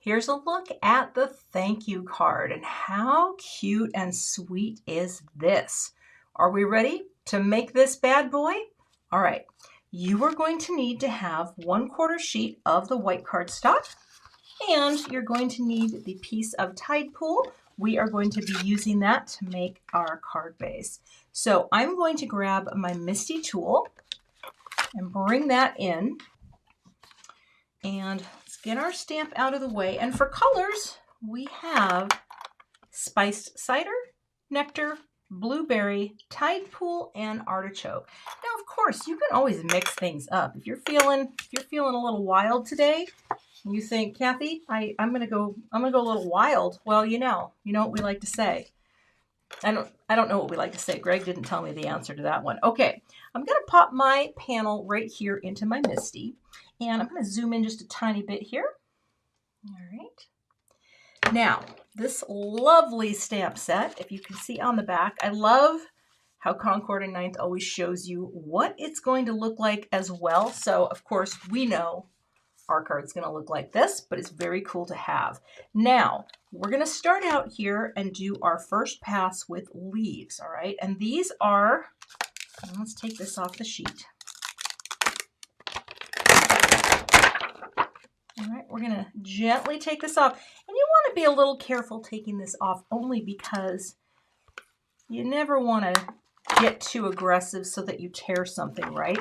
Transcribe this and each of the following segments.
here's a look at the thank you card. And how cute and sweet is this? Are we ready to make this bad boy? All right, you are going to need to have 1/4 sheet of the white cardstock, and you're going to need the piece of Tide Pool. We are going to be using that to make our card base. So I'm going to grab my Misty tool and bring that in. And let's get our stamp out of the way. And for colors, we have spiced cider, nectar, blueberry, Tide Pool, and artichoke. Now, of course, you can always mix things up. If you're feeling a little wild today, and you think, Cathy, I'm gonna go a little wild. Well, you know what we like to say. I don't know what we like to say. Greg didn't tell me the answer to that one. Okay, I'm gonna pop my panel right here into my Misty, and I'm gonna zoom in just a tiny bit here. All right. Now, this lovely stamp set, if you can see on the back, I love how Concord and Ninth always shows you what it's going to look like as well. So, of course, we know our card's going to look like this, but it's very cool to have. Now, we're going to start out here and do our first pass with leaves, all right? And these are, let's take this off the sheet. All right, we're going to gently take this off. And you want to be a little careful taking this off only because you never want to get too aggressive so that you tear something, right?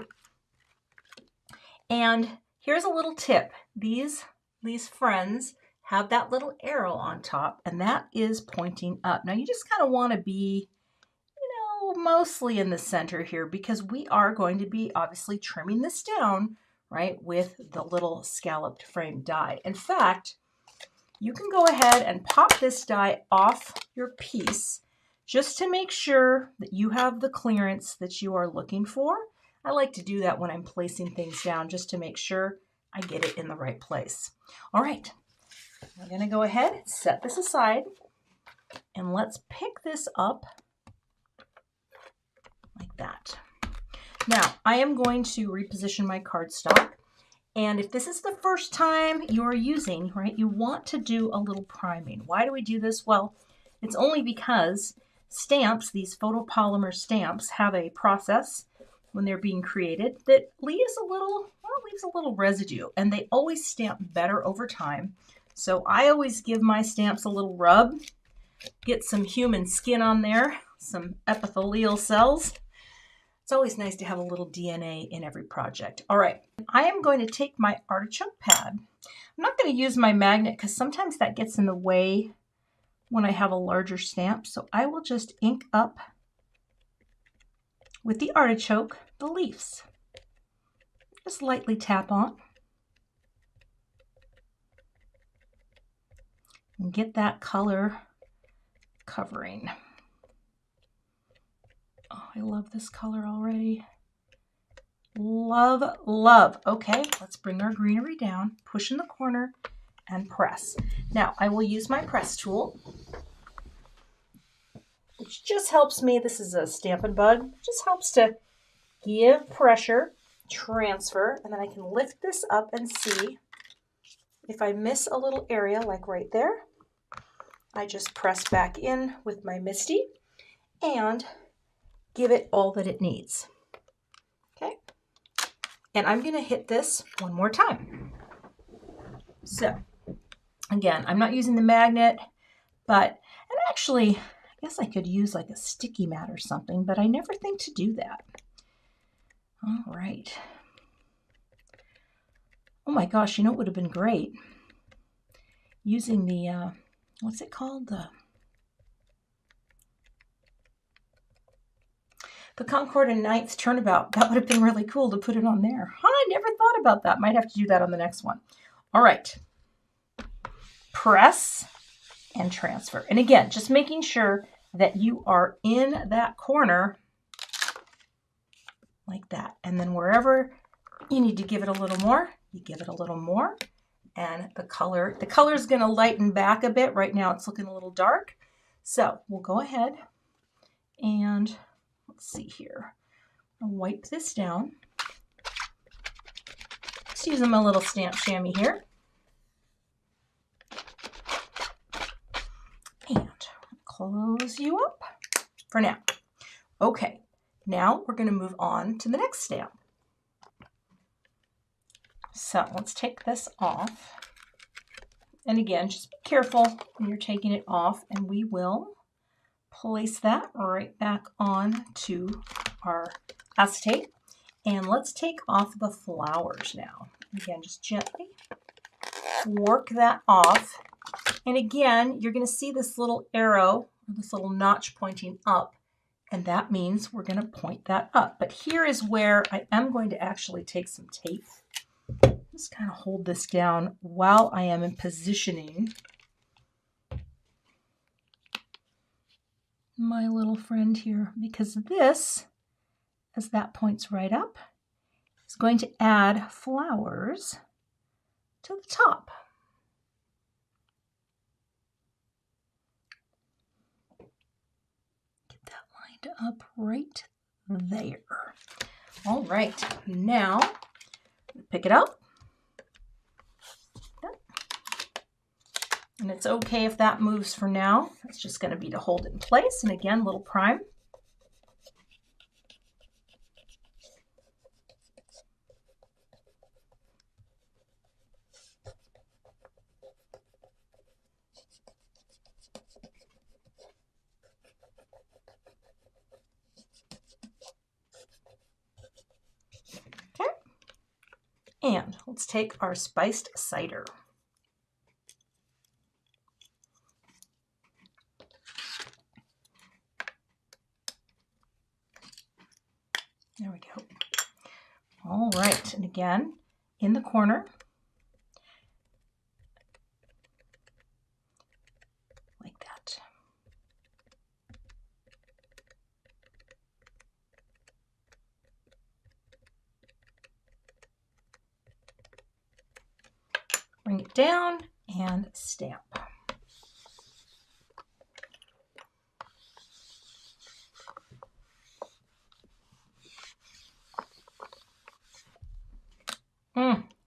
And here's a little tip. These friends have that little arrow on top, and that is pointing up. Now you just kind of want to be, mostly in the center here because we are going to be obviously trimming this down, right, with the little scalloped frame die. In fact, you can go ahead and pop this die off your piece just to make sure that you have the clearance that you are looking for. I like to do that when I'm placing things down just to make sure I get it in the right place. All right, I'm going to go ahead, set this aside, and let's pick this up like that. Now, I am going to reposition my cardstock, and if this is the first time you are using, right, you want to do a little priming. Why do we do this? Well, it's only because stamps, these photopolymer stamps, have a process when they're being created that leaves a little residue, and they always stamp better over time. So I always give my stamps a little rub, get some human skin on there, some epithelial cells. It's always nice to have a little DNA in every project. All right, I am going to take my artichoke pad. I'm not going to use my magnet because sometimes that gets in the way when I have a larger stamp. So I will just ink up with the artichoke the leaves. Just lightly tap on and get that color covering. Oh, I love this color already. Love, love. Okay, let's bring our greenery down, push in the corner, and press. Now, I will use my press tool, which just helps me. This is a Stampin' Bug. Just helps to give pressure, transfer, and then I can lift this up and see if I miss a little area like right there. I just press back in with my Misty and give it all that it needs. Okay, and I'm going to hit this one more time. So again, I'm not using the magnet, and actually, I guess I could use like a sticky mat or something, but I never think to do that. All right. Oh my gosh, it would have been great using the, what's it called? The Concord and Ninth turnabout. That would have been really cool to put it on there. Huh, I never thought about that. Might have to do that on the next one. All right. Press and transfer. And again, just making sure that you are in that corner like that. And then wherever you need to give it a little more, you give it a little more. And the color is going to lighten back a bit. Right now it's looking a little dark. So we'll go ahead and let's see here. I'll wipe this down. Just using my little stamp chamois here. close you up for now. Okay, now we're going to move on to the next stamp. So let's take this off. And again, just be careful when you're taking it off, and we will place that right back on to our acetate. And let's take off the flowers now. Again, just gently work that off. And again, you're going to see this little arrow, this little notch pointing up, and that means we're going to point that up. But here is where I am going to actually take some tape. Just kind of hold this down while I am in positioning my little friend here, because this, as that points right up, is going to add flowers to the top. Get that lined up right there. All right, now pick it up. And it's okay if that moves for now. It's just going to be to hold it in place. And again, little prime. Okay. And let's take our spiced cider. There we go. All right, and again, in the corner, like that. Bring it down and stamp.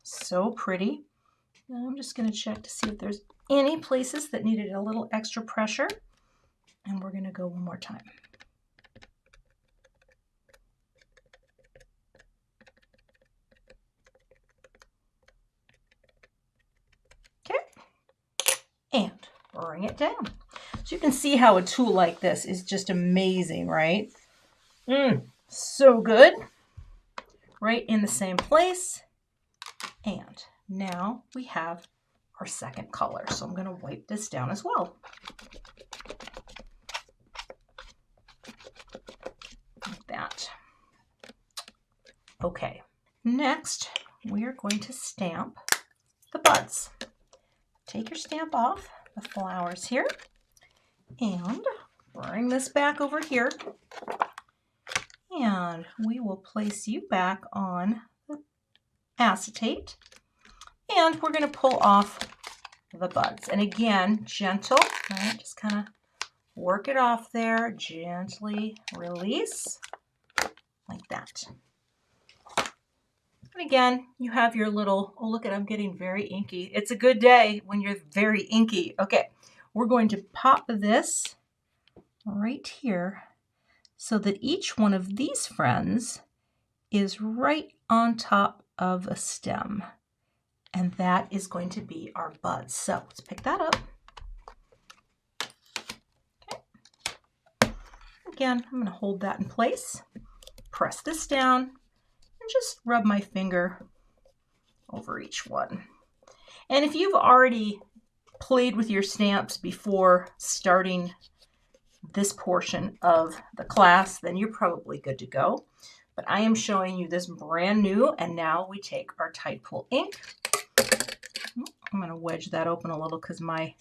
So pretty. Now I'm just going to check to see if there's any places that needed a little extra pressure. And we're going to go one more time. Okay. And bring it down. So you can see how a tool like this is just amazing, right? So good. Right in the same place. And now we have our second color. So I'm going to wipe this down as well. Like that. Okay, next we are going to stamp the buds. Take your stamp off the flowers here and bring this back over here. And we will place you back on acetate, and we're going to pull off the buds. And again, gentle, right? Just kind of work it off there, gently release, like that. And again, you have your little, oh look at, I'm getting very inky. It's a good day when you're very inky. Okay, we're going to pop this right here so that each one of these friends is right on top of a stem, and that is going to be our buds. So let's pick that up. Okay. Again, I'm going to hold that in place, press this down, and just rub my finger over each one. And if you've already played with your stamps before starting this portion of the class, then you're probably good to go. But I am showing you this brand new, and now we take our Tide Pool ink. I'm going to wedge that open a little because my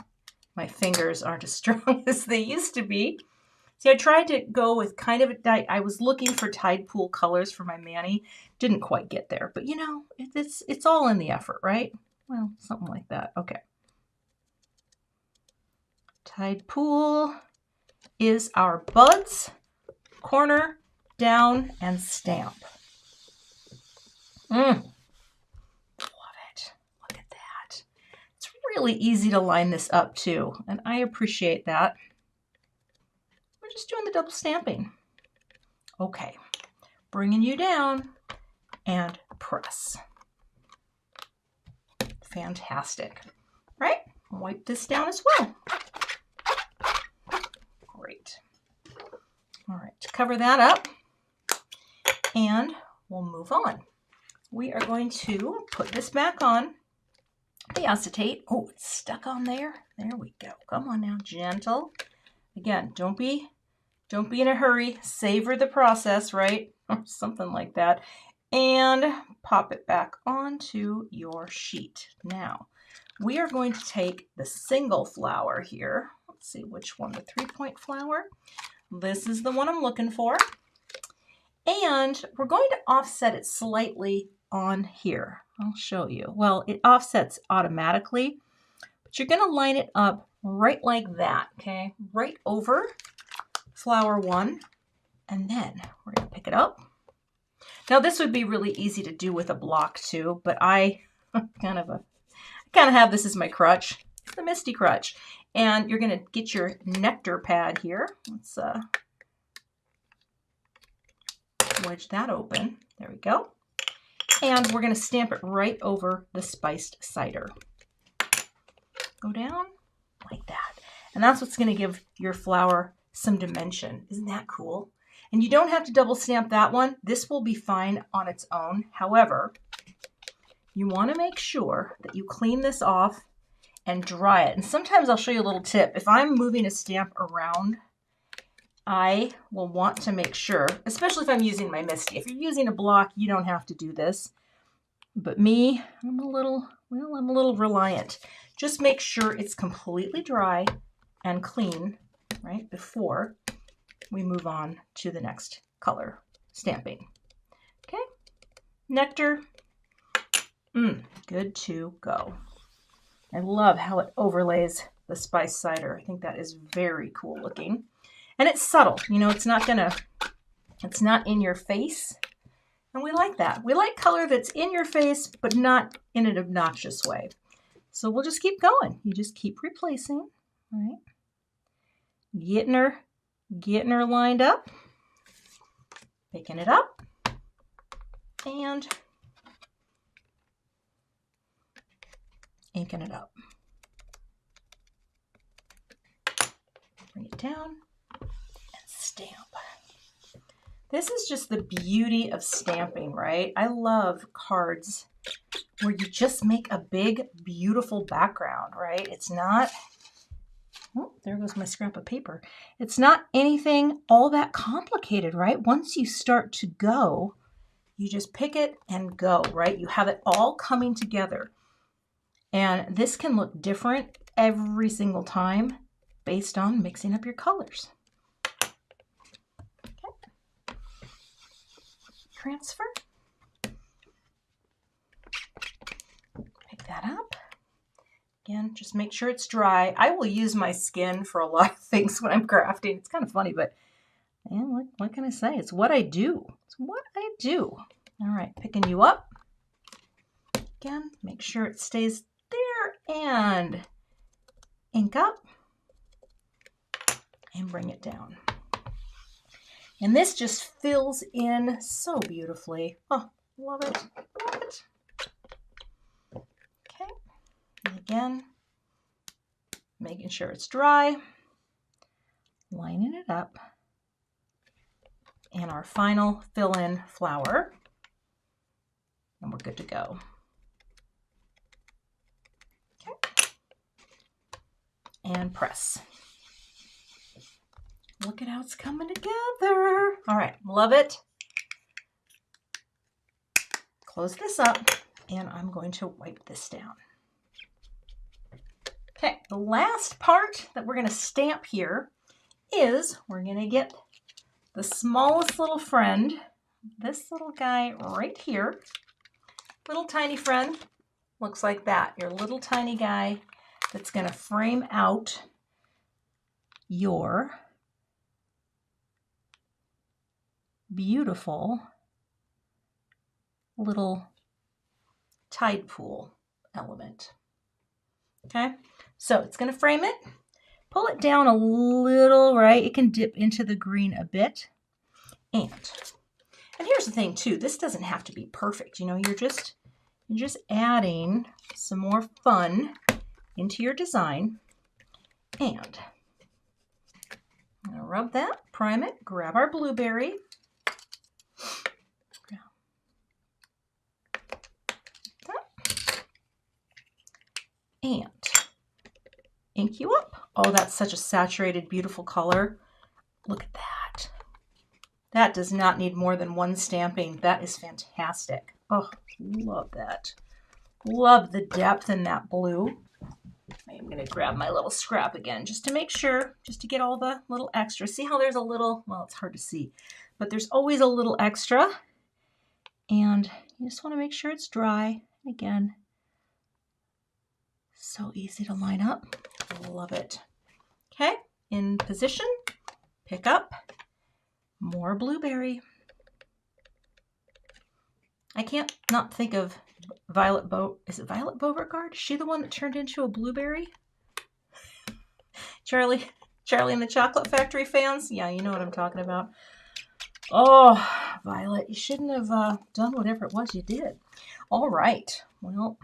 fingers aren't as strong as they used to be. See, I tried to go with kind of I was looking for Tide Pool colors for my mani. Didn't quite get there, but you know, it's all in the effort, right? Well, something like that. Okay. Tide Pool is our buds, corner, down, and stamp. Love it. Look at that. It's really easy to line this up too, and I appreciate that. the double stamping. Okay, bringing you down and press. Fantastic, right? Wipe this down as well. Great. All right, cover that up and we'll move on. We are going to put this back on the acetate. Oh, it's stuck on there. There we go. Come on now, gentle. Again, don't be in a hurry. Savor the process, right? Or something like that. And pop it back onto your sheet. Now, we are going to take the single flower here. Let's see which one, the 3-point flower. This is the one I'm looking for. And we're going to offset it slightly on here. I'll show you. Well, it offsets automatically, but you're going to line it up right like that, okay? Right over flower 1, and then we're going to pick it up. Now, this would be really easy to do with a block too, but I kind of have this as my crutch, the Misty crutch. And you're going to get your nectar pad here. Let's wedge that open. There we go. And we're going to stamp it right over the spiced cider. Go down like that. And that's what's going to give your flower some dimension. Isn't that cool? And you don't have to double stamp that one. This will be fine on its own. However, you want to make sure that you clean this off and dry it. And sometimes I'll show you a little tip. If I'm moving a stamp around, I will want to make sure, especially if I'm using my Misty. If you're using a block, you don't have to do this. But me, I'm a little reliant. Just make sure it's completely dry and clean, right, before we move on to the next color stamping. Okay, nectar, good to go. I love how it overlays the spiced cider. I think that is very cool looking. And it's subtle, you know, it's not in your face. And we like that. We like color that's in your face, but not in an obnoxious way. So we'll just keep going. You just keep replacing, all right? Getting her lined up, picking it up, and inking it up. Bring it down. Stamp. This is just the beauty of stamping, right? I love cards where you just make a big, beautiful background, right? It's not, oh, there goes my scrap of paper. It's not anything all that complicated, right? Once you start to go, you just pick it and go, right? You have it all coming together. And this can look different every single time based on mixing up your colors. Transfer. Pick that up. Again, just make sure it's dry. I will use my skin for a lot of things when I'm crafting. It's kind of funny, but man, what can I say? It's what I do. It's what I do. All right, picking you up. Again, make sure it stays there and ink up and bring it down. And this just fills in so beautifully. Oh, love it, love it. Okay, and again, making sure it's dry, lining it up, and our final fill-in flower, and we're good to go. Okay, and press. Look at how it's coming together. All right, love it. Close this up, and I'm going to wipe this down. Okay, the last part that we're going to stamp here is we're going to get the smallest little friend, this little guy right here. Little tiny friend, looks like that. Your little tiny guy that's going to frame out your beautiful little tide pool element. Okay, so it's going to frame it. pull it down a little, right? It can dip into the green a bit. And here's the thing too, this doesn't have to be perfect. You know, you're just adding some more fun into your design. And I'm gonna rub that, prime it, grab our blueberry. And ink you up. Oh, that's such a saturated, beautiful color. Look at that. That does not need more than one stamping. That is fantastic. Oh, love that. Love the depth in that blue. I'm going to grab my little scrap again just to make sure, just to get all the little extra. See how there's a little, well, it's hard to see, but there's always a little extra. And you just want to make sure it's dry. Again, so easy to line up. Love it. Okay, in position, pick up more blueberry. I can't not think of is it Violet Beauregard? Is she the one that turned into a blueberry? Charlie and the Chocolate Factory fans? Yeah, you know what I'm talking about. Oh, Violet, you shouldn't have done whatever it was you did. All right, well,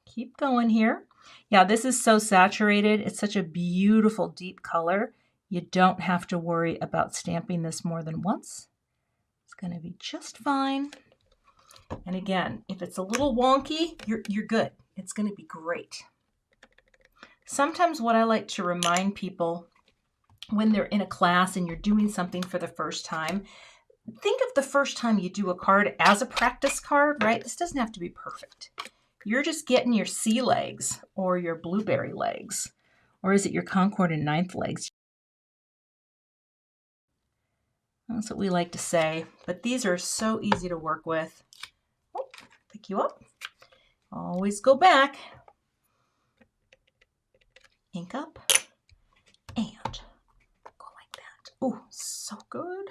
keep going here. Yeah, this is so saturated. It's such a beautiful deep color. You don't have to worry about stamping this more than once. It's going to be just fine. And again, if it's a little wonky, you're good. It's going to be great. Sometimes what I like to remind people when they're in a class and you're doing something for the first time, think of the first time you do a card as a practice card, right? This doesn't have to be perfect. You're just getting your sea legs or your blueberry legs, or is it your Concord and Ninth legs? That's what we like to say, but these are so easy to work with. Oh, pick you up. Always go back. Ink up and go like that. Oh, so good.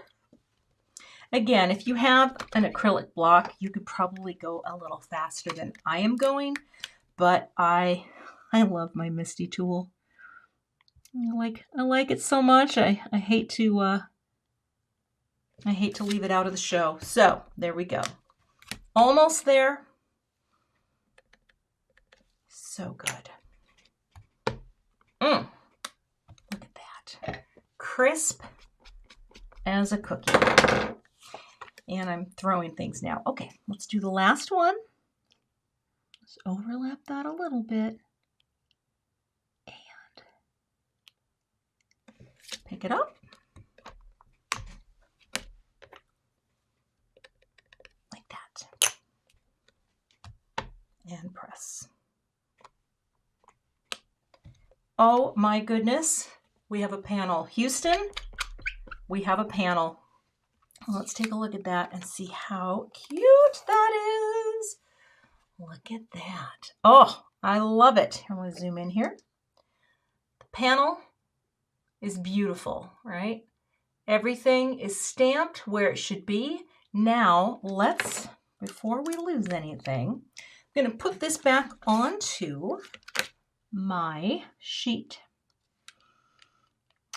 Again, if you have an acrylic block, you could probably go a little faster than I am going, but I love my Misty tool. I like it so much. I hate to leave it out of the show. So there we go. Almost there. So good. Look at that. Crisp as a cookie. And I'm throwing things now. Okay, let's do the last one. Let's overlap that a little bit. And pick it up. Like that. And press. Oh my goodness, we have a panel. Houston, we have a panel. Let's take a look at that and see how cute that is. Look at that. Oh, I love it. I'm going to zoom in here. The panel is beautiful, right? Everything is stamped where it should be. Now, let's, before we lose anything, I'm going to put this back onto my sheet.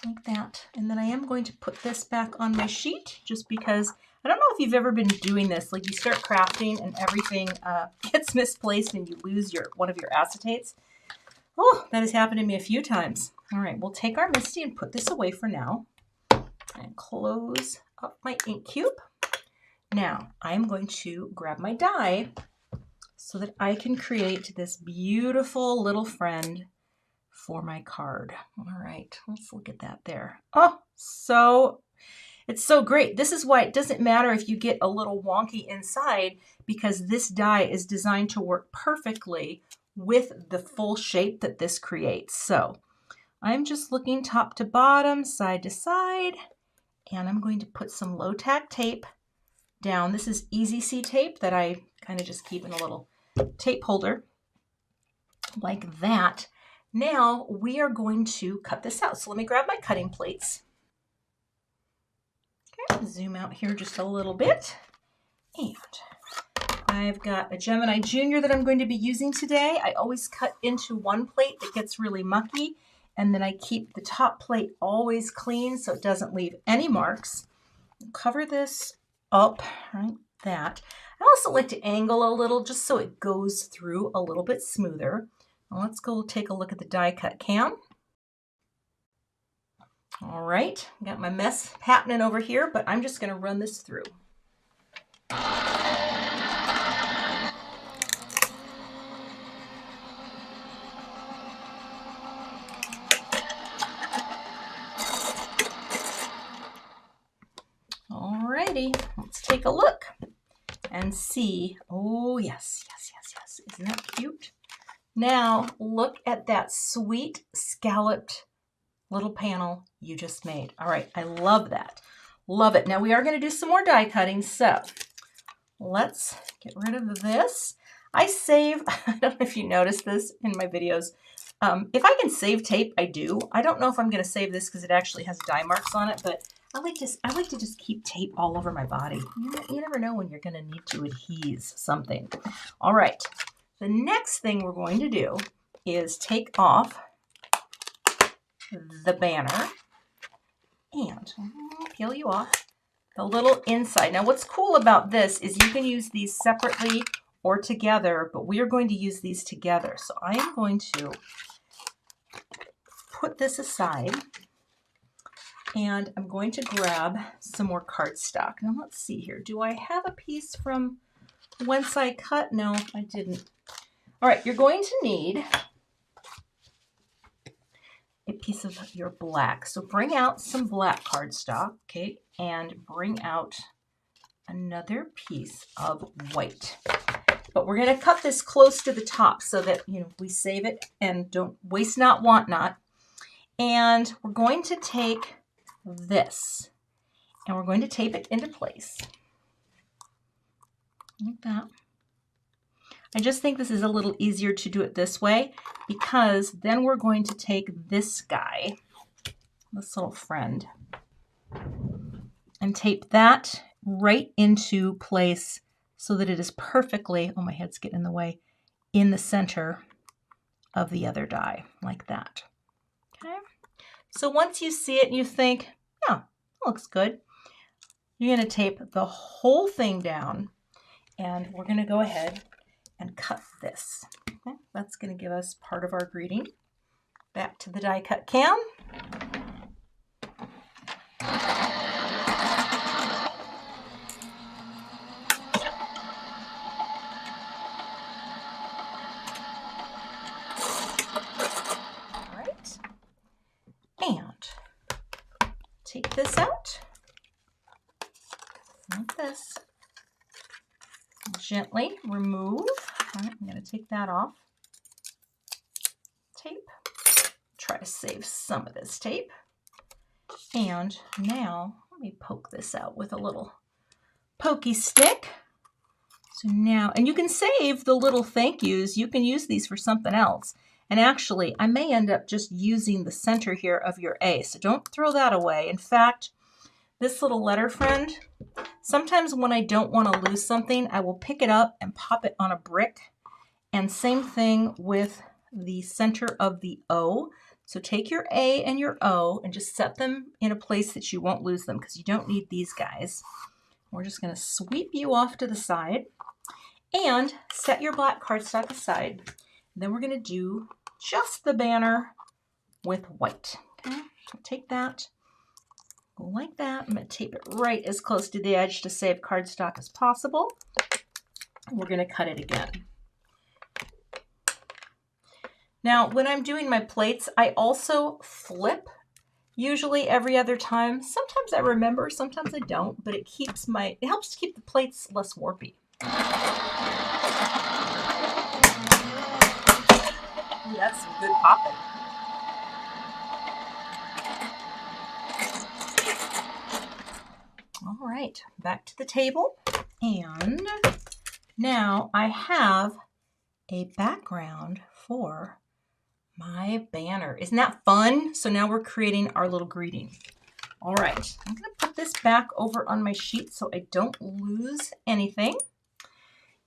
Like that. And then I am going to put this back on my sheet just because I don't know if you've ever been doing this, like you start crafting and everything gets misplaced and you lose one of your acetates. Oh, that has happened to me a few times. All right, we'll take our Misty and put this away for now and close up my ink cube. Now I'm going to grab my die so that I can create this beautiful little friend for my card. All right, let's look at that there. Oh, it's so great. This is why it doesn't matter if you get a little wonky inside, because this die is designed to work perfectly with the full shape that this creates. So I'm just looking top to bottom, side to side, and I'm going to put some low tack tape down. This is Easy C tape that I kind of just keep in a little tape holder like that. Now we are going to cut this out. So let me grab my cutting plates. Okay, zoom out here just a little bit. And I've got a Gemini Junior that I'm going to be using today. I always cut into one plate that gets really mucky, and then I keep the top plate always clean so it doesn't leave any marks. Cover this up like that. I also like to angle a little just so it goes through a little bit smoother. Now let's go take a look at the die cut cam. All right, got my mess happening over here, but I'm just going to run this through. Alrighty, let's take a look and see. Oh, yes, yes, yes, yes. Isn't that cute? Now, look at that sweet scalloped little panel you just made. All right, I love that. Love it. Now, we are going to do some more die cutting, so let's get rid of this. I save, I don't know if you noticed this in my videos. If I can save tape, I do. I don't know if I'm going to save this because it actually has die marks on it, but I like to just keep tape all over my body. You never know when you're going to need to adhese something. All right. The next thing we're going to do is take off the banner and peel you off the little inside. Now, what's cool about this is you can use these separately or together, but we are going to use these together. So I am going to put this aside. And I'm going to grab some more cardstock. Now let's see here. Do I have a piece from whence I cut? No, I didn't. All right, you're going to need a piece of your black. So bring out some black cardstock, okay? And bring out another piece of white. But we're going to cut this close to the top so that, we save it and don't waste not, want not. And we're going to take this and we're going to tape it into place like that. I just think this is a little easier to do it this way because then we're going to take this guy, this little friend, and tape that right into place so that it is perfectly, oh, my head's getting in the way, in the center of the other die like that. Okay. So once you see it and you think, yeah, it looks good, you're going to tape the whole thing down and we're going to go ahead and cut this. Okay. That's going to give us part of our greeting. Back to the die cut cam. Take this out like this. Gently remove. All right, I'm going to take that off. Tape. Try to save some of this tape. And now let me poke this out with a little pokey stick. So now, and you can save the little thank yous. You can use these for something else. And actually, I may end up just using the center here of your A, so don't throw that away. In fact, this little letter friend, sometimes when I don't want to lose something, I will pick it up and pop it on a brick. And same thing with the center of the O. So take your A and your O and just set them in a place that you won't lose them because you don't need these guys. We're just going to sweep you off to the side and set your black cardstock aside. Then we're going to do just the banner with white. Okay, so take that, go like that. I'm going to tape it right as close to the edge to save cardstock as possible. We're going to cut it again. Now, when I'm doing my plates, I also flip, usually every other time. Sometimes I remember, sometimes I don't, but it helps to keep the plates less warpy. Ooh, that's some good popping. All right, back to the table. And now I have a background for my banner. Isn't that fun? So now we're creating our little greeting. All right, I'm going to put this back over on my sheet so I don't lose anything.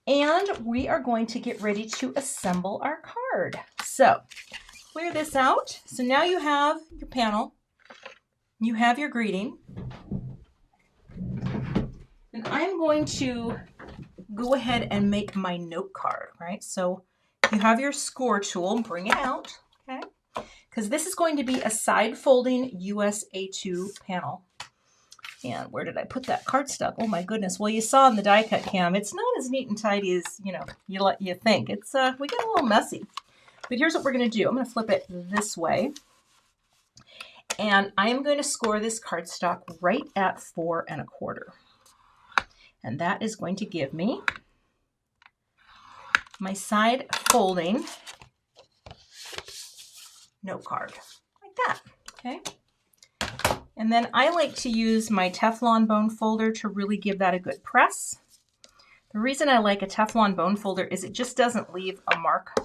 And we are going to get ready to assemble our card. So clear this out. So now you have your panel. You have your greeting. And I'm going to go ahead and make my note card, right? So you have your score tool, bring it out, okay? Because this is going to be a side folding US A2 panel. And where did I put that cardstock? Oh my goodness. Well, you saw in the die cut cam, it's not as neat and tidy as, you think. It's we got a little messy. But here's what we're going to do. I'm going to flip it this way. And I am going to score this cardstock right at 4 1/4. And that is going to give me my side folding note card, like that, okay? And then I like to use my Teflon bone folder to really give that a good press. The reason I like a Teflon bone folder is it just doesn't leave a mark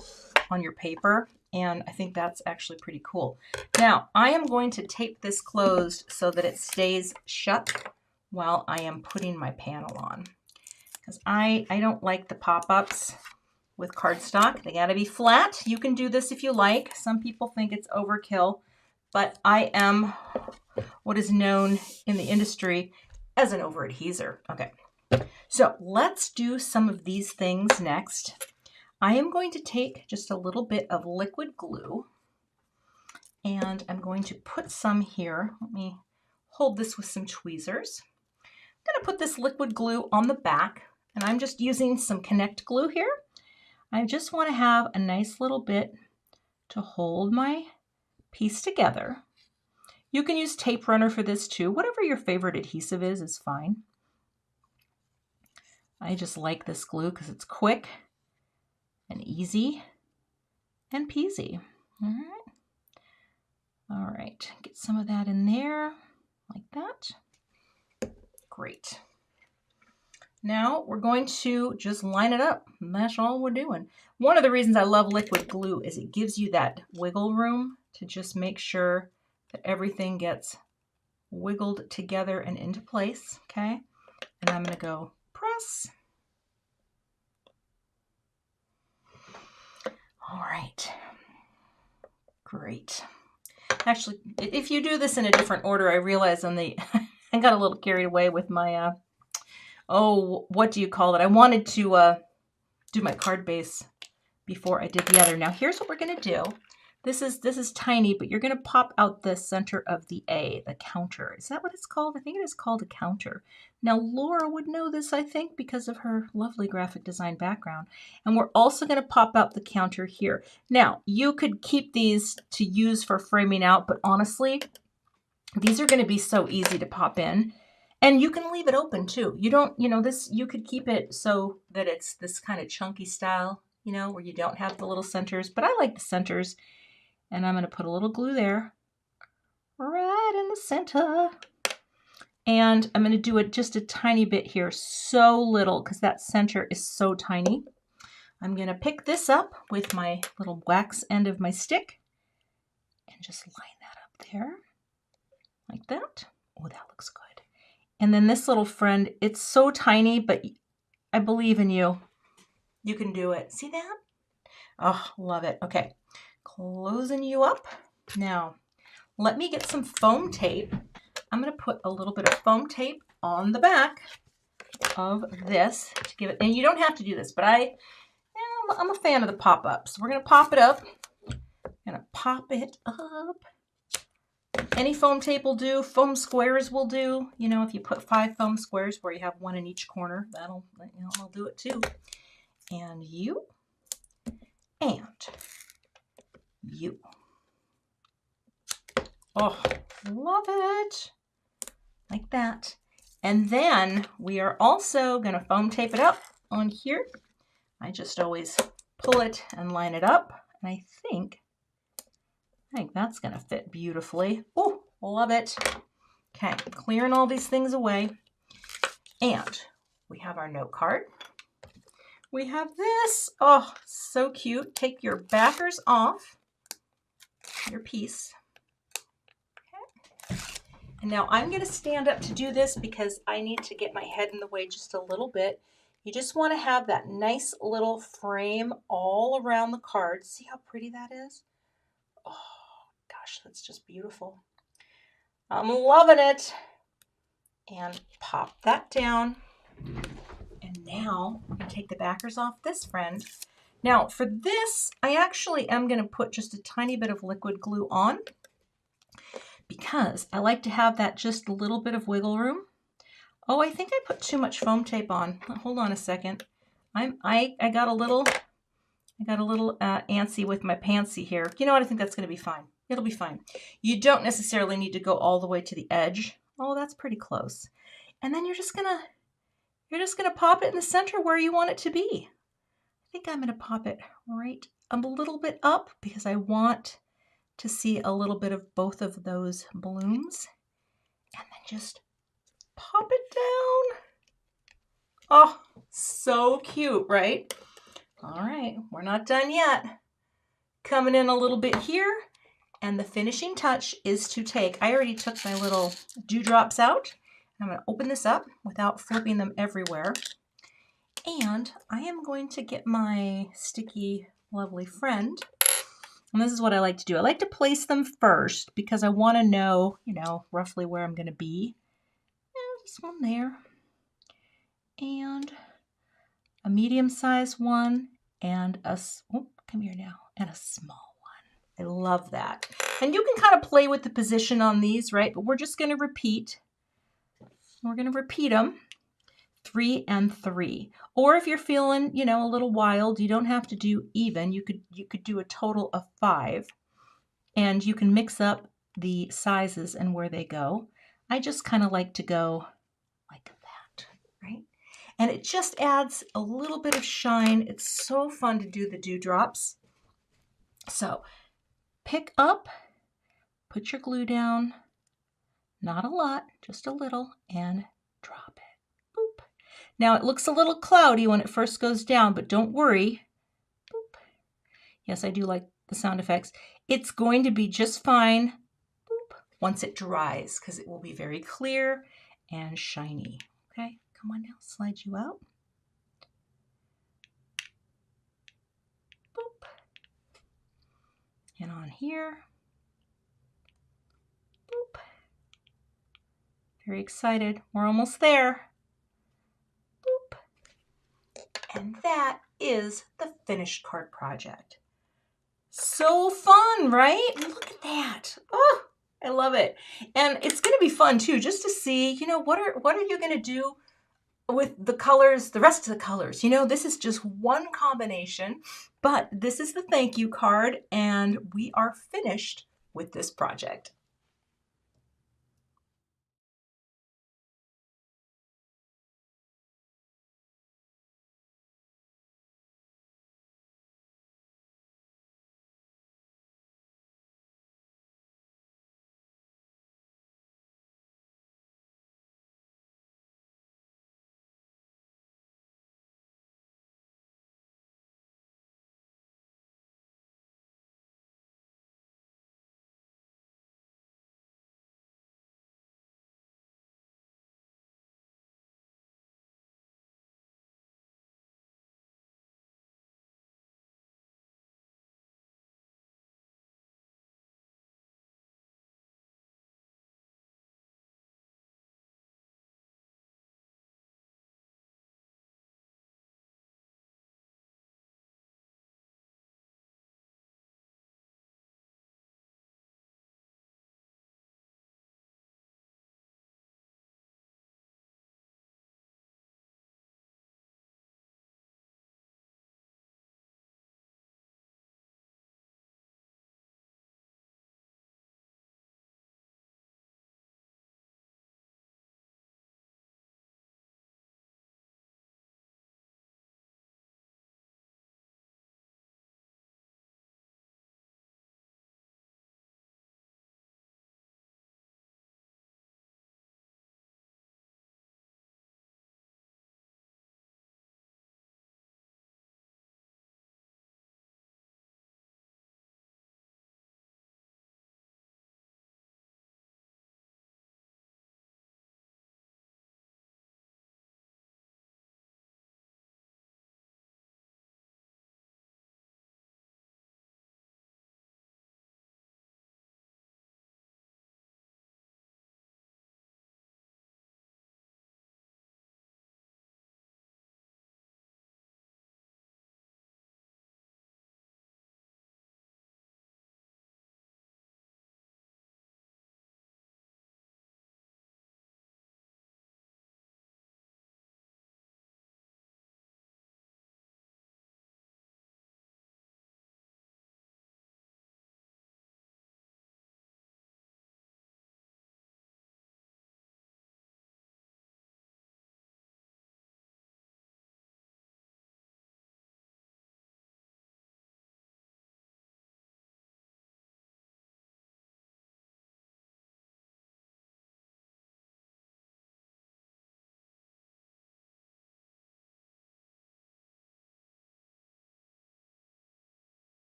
on your paper, and I think that's actually pretty cool. Now, I am going to tape this closed so that it stays shut while I am putting my panel on, because I don't like the pop-ups with cardstock. They gotta be flat. You can do this if you like. Some people think it's overkill, but I am what is known in the industry as an over-adheser. Okay, so let's do some of these things next. I am going to take just a little bit of liquid glue, and I'm going to put some here. Let me hold this with some tweezers. I'm gonna put this liquid glue on the back, and I'm just using some Connect glue here. I just want to have a nice little bit to hold my piece together. You can use tape runner for this too. Whatever your favorite adhesive is fine. I just like this glue because it's quick and easy and peasy. All right, get some of that in there like that. Great. Now we're going to just line it up. And that's all we're doing. One of the reasons I love liquid glue is it gives you that wiggle room to just make sure that everything gets wiggled together and into place, okay? And I'm gonna go press. All right, great. Actually, if you do this in a different order, I realize on the, I got a little carried away with my, what do you call it? I wanted to do my card base before I did the other. Now here's what we're gonna do. This is tiny, but you're gonna pop out the center of the A, the counter. Is that what it's called? I think it is called a counter. Now Laura would know this, I think, because of her lovely graphic design background. And we're also gonna pop out the counter here. Now, you could keep these to use for framing out, but honestly, these are gonna be so easy to pop in. And you can leave it open too. You don't, this, you could keep it so that it's this kind of chunky style, where you don't have the little centers, but I like the centers. And I'm going to put a little glue there, right in the center. And I'm going to do it just a tiny bit here, so little, because that center is so tiny. I'm going to pick this up with my little wax end of my stick and just line that up there, like that. Oh, that looks good. And then this little friend, it's so tiny, but I believe in you. You can do it. See that? Oh, love it. Okay. Closing you up. Now, let me get some foam tape. I'm going to put a little bit of foam tape on the back of this to give it, and you don't have to do this, but I'm a fan of the pop-ups. We're going to pop it up. I'm going to pop it up. Any foam tape will do. Foam squares will do. If you put 5 foam squares where you have 1 in each corner, that'll do it too. And you. And you. Oh, love it. Like that. And then we are also going to foam tape it up on here. I just always pull it and line it up. And I think that's going to fit beautifully. Oh, love it. Okay, clearing all these things away. And we have our note card. We have this. Oh, so cute. Take your backers off your piece. Okay. And now I'm going to stand up to do this because I need to get my head in the way just a little bit. You just want to have that nice little frame all around the card. See how pretty that is? Oh, gosh, that's just beautiful. I'm loving it. And pop that down. And now I'm going to take the backers off this friend. Now for this, I actually am going to put just a tiny bit of liquid glue on because I like to have that just a little bit of wiggle room. Oh, I think I put too much foam tape on. Hold on a second. I got a little antsy with my pantsy here. You know what? I think that's going to be fine. It'll be fine. You don't necessarily need to go all the way to the edge. Oh, that's pretty close. And then you're just gonna pop it in the center where you want it to be. I think I'm gonna pop it right a little bit up because I want to see a little bit of both of those blooms. And then just pop it down. Oh, so cute, right? All right, we're not done yet. Coming in a little bit here, and the finishing touch is to take, I already took my little dewdrops out. I'm going to open this up without flipping them everywhere. And I am going to get my sticky, lovely friend. And this is what I like to do. I like to place them first because I want to know, roughly where I'm going to be. And this one there. And a medium-sized one and come here now, and a small one. I love that. And you can kind of play with the position on these, right? But we're just going to repeat. We're going to repeat them 3 and 3. Or if you're feeling, a little wild, you don't have to do even. You could do a total of 5. And you can mix up the sizes and where they go. I just kind of like to go like that, right? And it just adds a little bit of shine. It's so fun to do the dewdrops. So pick up, put your glue down, not a lot, just a little, and drop it. Boop. Now it looks a little cloudy when it first goes down, but don't worry. Boop. Yes, I do like the sound effects. It's going to be just fine boop, once it dries because it will be very clear and shiny. Okay, come on now, slide you out. Boop. And on here. Boop. Very excited. We're almost there. Boop. And that is the finished card project. So fun, right? Look at that. Oh, I love it. And it's going to be fun too, just to see, what are you going to do with the colors, the rest of the colors. This is just one combination, but this is the thank you card, and we are finished with this project.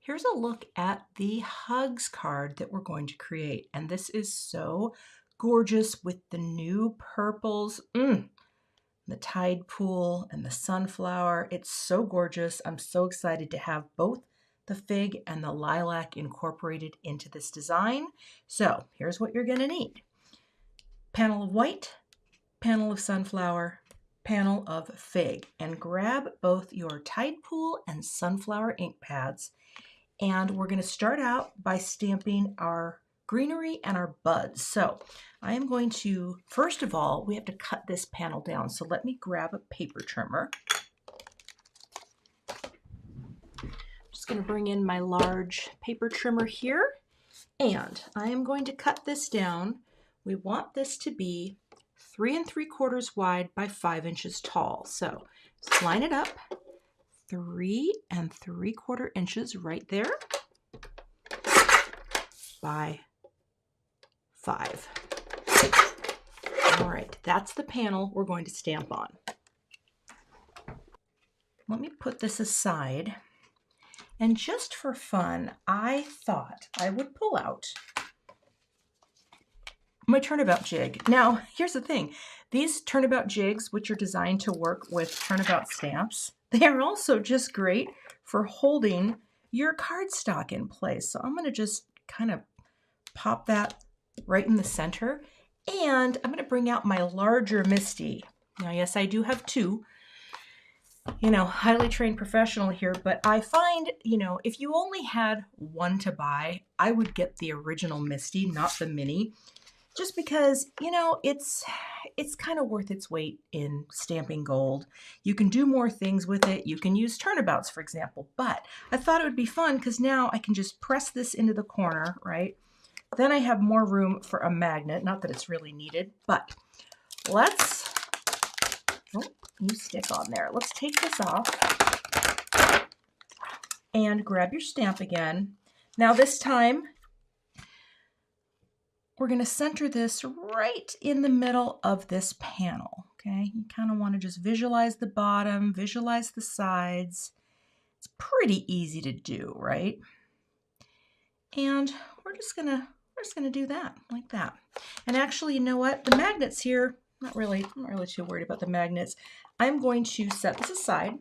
here's a look at the hugs card that we're going to create. And this is so gorgeous with the new purples. The tide pool and the sunflower. It's so gorgeous. I'm so excited to have both the fig and the lilac incorporated into this design. So here's what you're going to need. Panel of white, panel of sunflower, panel of fig, and grab both your tide pool and sunflower ink pads. And we're going to start out by stamping our greenery and our buds. So I am going to, first of all, we have to cut this panel down. So let me grab a paper trimmer. I'm just going to bring in my large paper trimmer here, and I am going to cut this down. We want this to be 3 3/4 wide by 5 inches tall. So just line it up, 3 3/4 inches right there by 5. All right, that's the panel we're going to stamp on. Let me put this aside. And just for fun, I thought I would pull out my turnabout jig. Now, here's the thing. These turnabout jigs, which are designed to work with turnabout stamps, they are also just great for holding your cardstock in place. So I'm going to just kind of pop that right in the center. And I'm going to bring out my larger Misty. Now, yes, I do have two. Highly trained professional here, but I find, if you only had one to buy, I would get the original Misty, not the mini, just because, it's kind of worth its weight in stamping gold. You can do more things with it. You can use turnabouts, for example, but I thought it would be fun because now I can just press this into the corner, right? Then I have more room for a magnet, not that it's really needed, but let's, you stick on there. Let's take this off and grab your stamp again. Now this time, we're going to center this right in the middle of this panel, okay? You kind of want to just visualize the bottom, visualize the sides. It's pretty easy to do, right? And we're just going to do that, like that. And actually, you know what? The magnets here, I'm not really too worried about the magnets. I'm going to set this aside,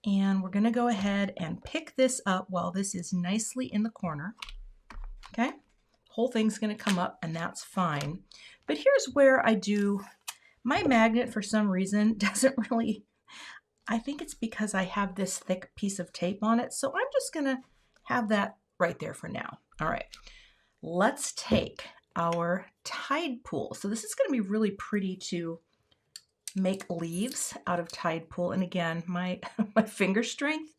and we're going to go ahead and pick this up while this is nicely in the corner, okay? Whole thing's going to come up, and that's fine. But here's where I do, my magnet for some reason doesn't really, I think it's because I have this thick piece of tape on it, so I'm just going to have that right there for now. All right, let's take our tide pool. So this is going to be really pretty to make leaves out of tide pool. And again, my finger strength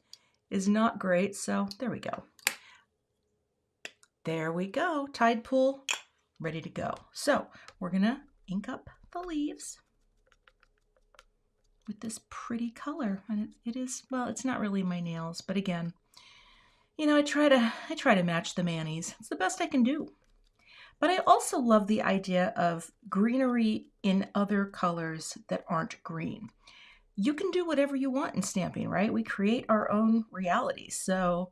is not great, so there we go. There we go, tide pool, ready to go. So we're gonna ink up the leaves with this pretty color. And it is, well, it's not really my nails, but again, I try to match the manis. It's the best I can do. But I also love the idea of greenery in other colors that aren't green. You can do whatever you want in stamping, right? We create our own reality. So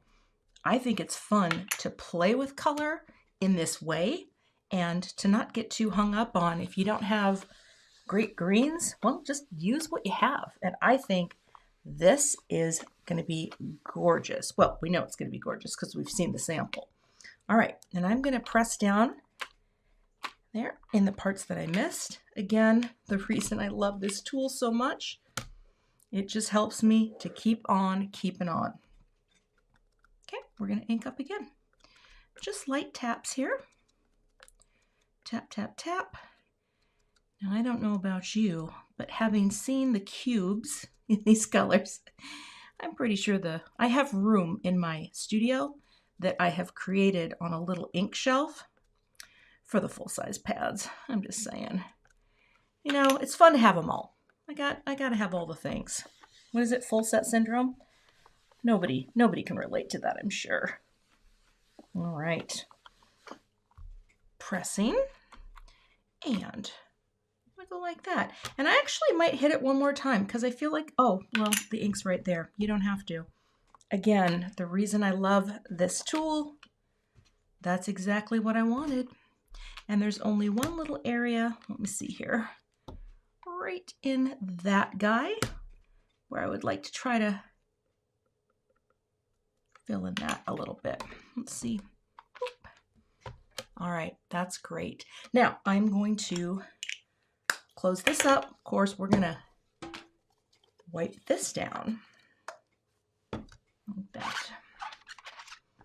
I think it's fun to play with color in this way and to not get too hung up on, if you don't have great greens, well, just use what you have. And I think this is going to be gorgeous. Well, we know it's going to be gorgeous because we've seen the sample. All right, and I'm going to press down there in the parts that I missed. Again, the reason I love this tool so much, it just helps me to keep on keeping on. Okay, we're going to ink up again. Just light taps here. Tap, tap, tap. Now, I don't know about you, but having seen the cubes in these colors, I'm pretty sure I have room in my studio that I have created on a little ink shelf for the full-size pads. I'm just saying. It's fun to have them all. I got to have all the things. What is it, full set syndrome? Nobody can relate to that, I'm sure. All right. Pressing. And I go like that. And I actually might hit it one more time because I feel like, oh, well, the ink's right there. You don't have to. again, the reason I love this tool, that's exactly what I wanted. And there's only one little area, let me see here, right in that guy where I would like to try to fill in that a little bit. Let's see. All right, that's great. Now I'm going to close this up. Of course, we're gonna wipe this down like that.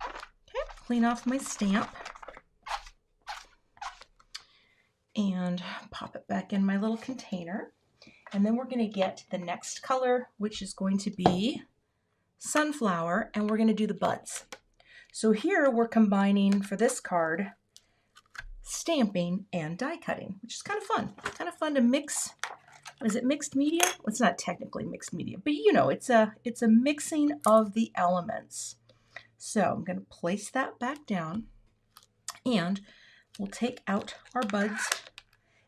Okay, clean off my stamp and pop it back in my little container. And then we're gonna get the next color, which is going to be sunflower, and we're gonna do the buds. So here we're combining, for this card, stamping and die cutting, which is kind of fun. Kind of fun to mix. Is it mixed media? Well, it's not technically mixed media, but you know, it's a mixing of the elements. So I'm going to place that back down, and we'll take out our buds.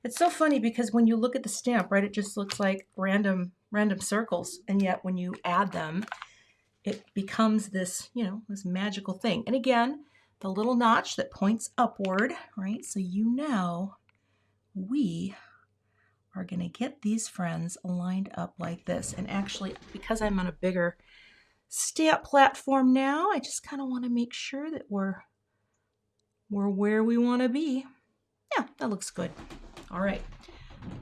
It's so funny because when you look at the stamp, right, it just looks like random circles, and yet when you add them, it becomes this, you know, this magical thing. And again, the little notch that points upward, right? So you know we are going to get these friends lined up like this. And actually, because I'm on a bigger stamp platform now, I just kind of want to make sure that we're where we want to be. Yeah, that looks good. All right,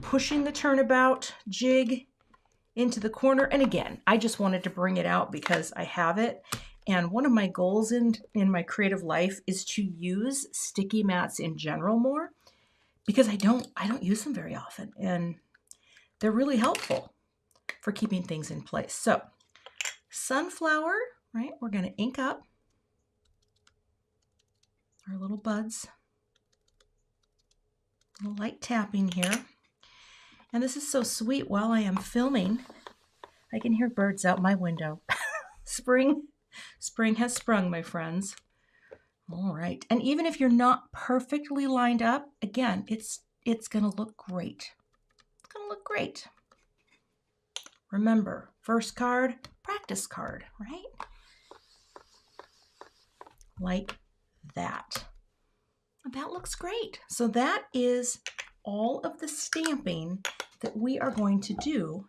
pushing the turnabout jig into the corner. And again, I just wanted to bring it out because I have it. And one of my goals in my creative life is to use sticky mats in general more, because I don't use them very often, and they're really helpful for keeping things in place. So sunflower, right? We're going to ink up our little buds. A little light tapping here. And this is so sweet. While I am filming, I can hear birds out my window. Spring has sprung, my friends. All right. And even if you're not perfectly lined up, again, it's going to look great. It's going to look great. Remember, first card, practice card, right? Like that. That looks great. So that is all of the stamping that we are going to do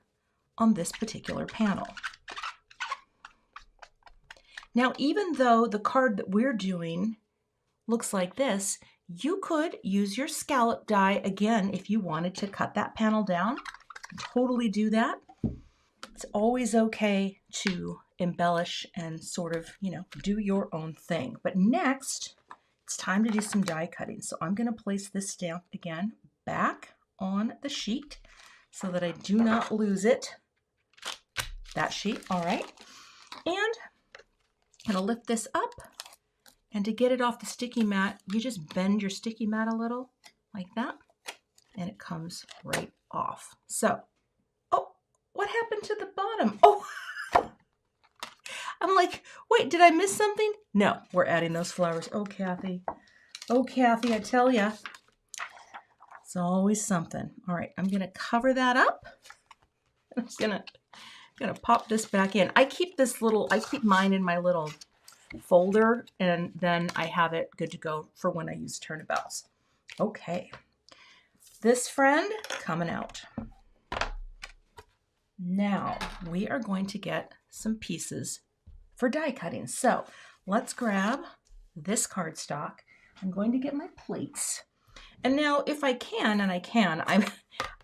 on this particular panel. Now, even though the card that we're doing looks like this, you could use your scallop die again if you wanted to cut that panel down. Totally do that. It's always okay to embellish and sort of, you know, do your own thing. But next, it's time to do some die cutting. So I'm going to place this stamp again back on the sheet so that I do not lose it. That sheet, all right. And I'm going to lift this up, and to get it off the sticky mat, you just bend your sticky mat a little like that, and it comes right off. So, oh, what happened to the bottom? Oh, I'm like, wait, did I miss something? No, we're adding those flowers. Oh, Cathy, I tell ya, it's always something. All right, I'm gonna cover that up. I'm just gonna pop this back in. I keep mine in my little folder, and then I have it good to go for when I use turnabouts. Okay, this friend coming out. Now we are going to get some pieces for die cutting. So let's grab this cardstock. I'm going to get my plates. And now if I can, and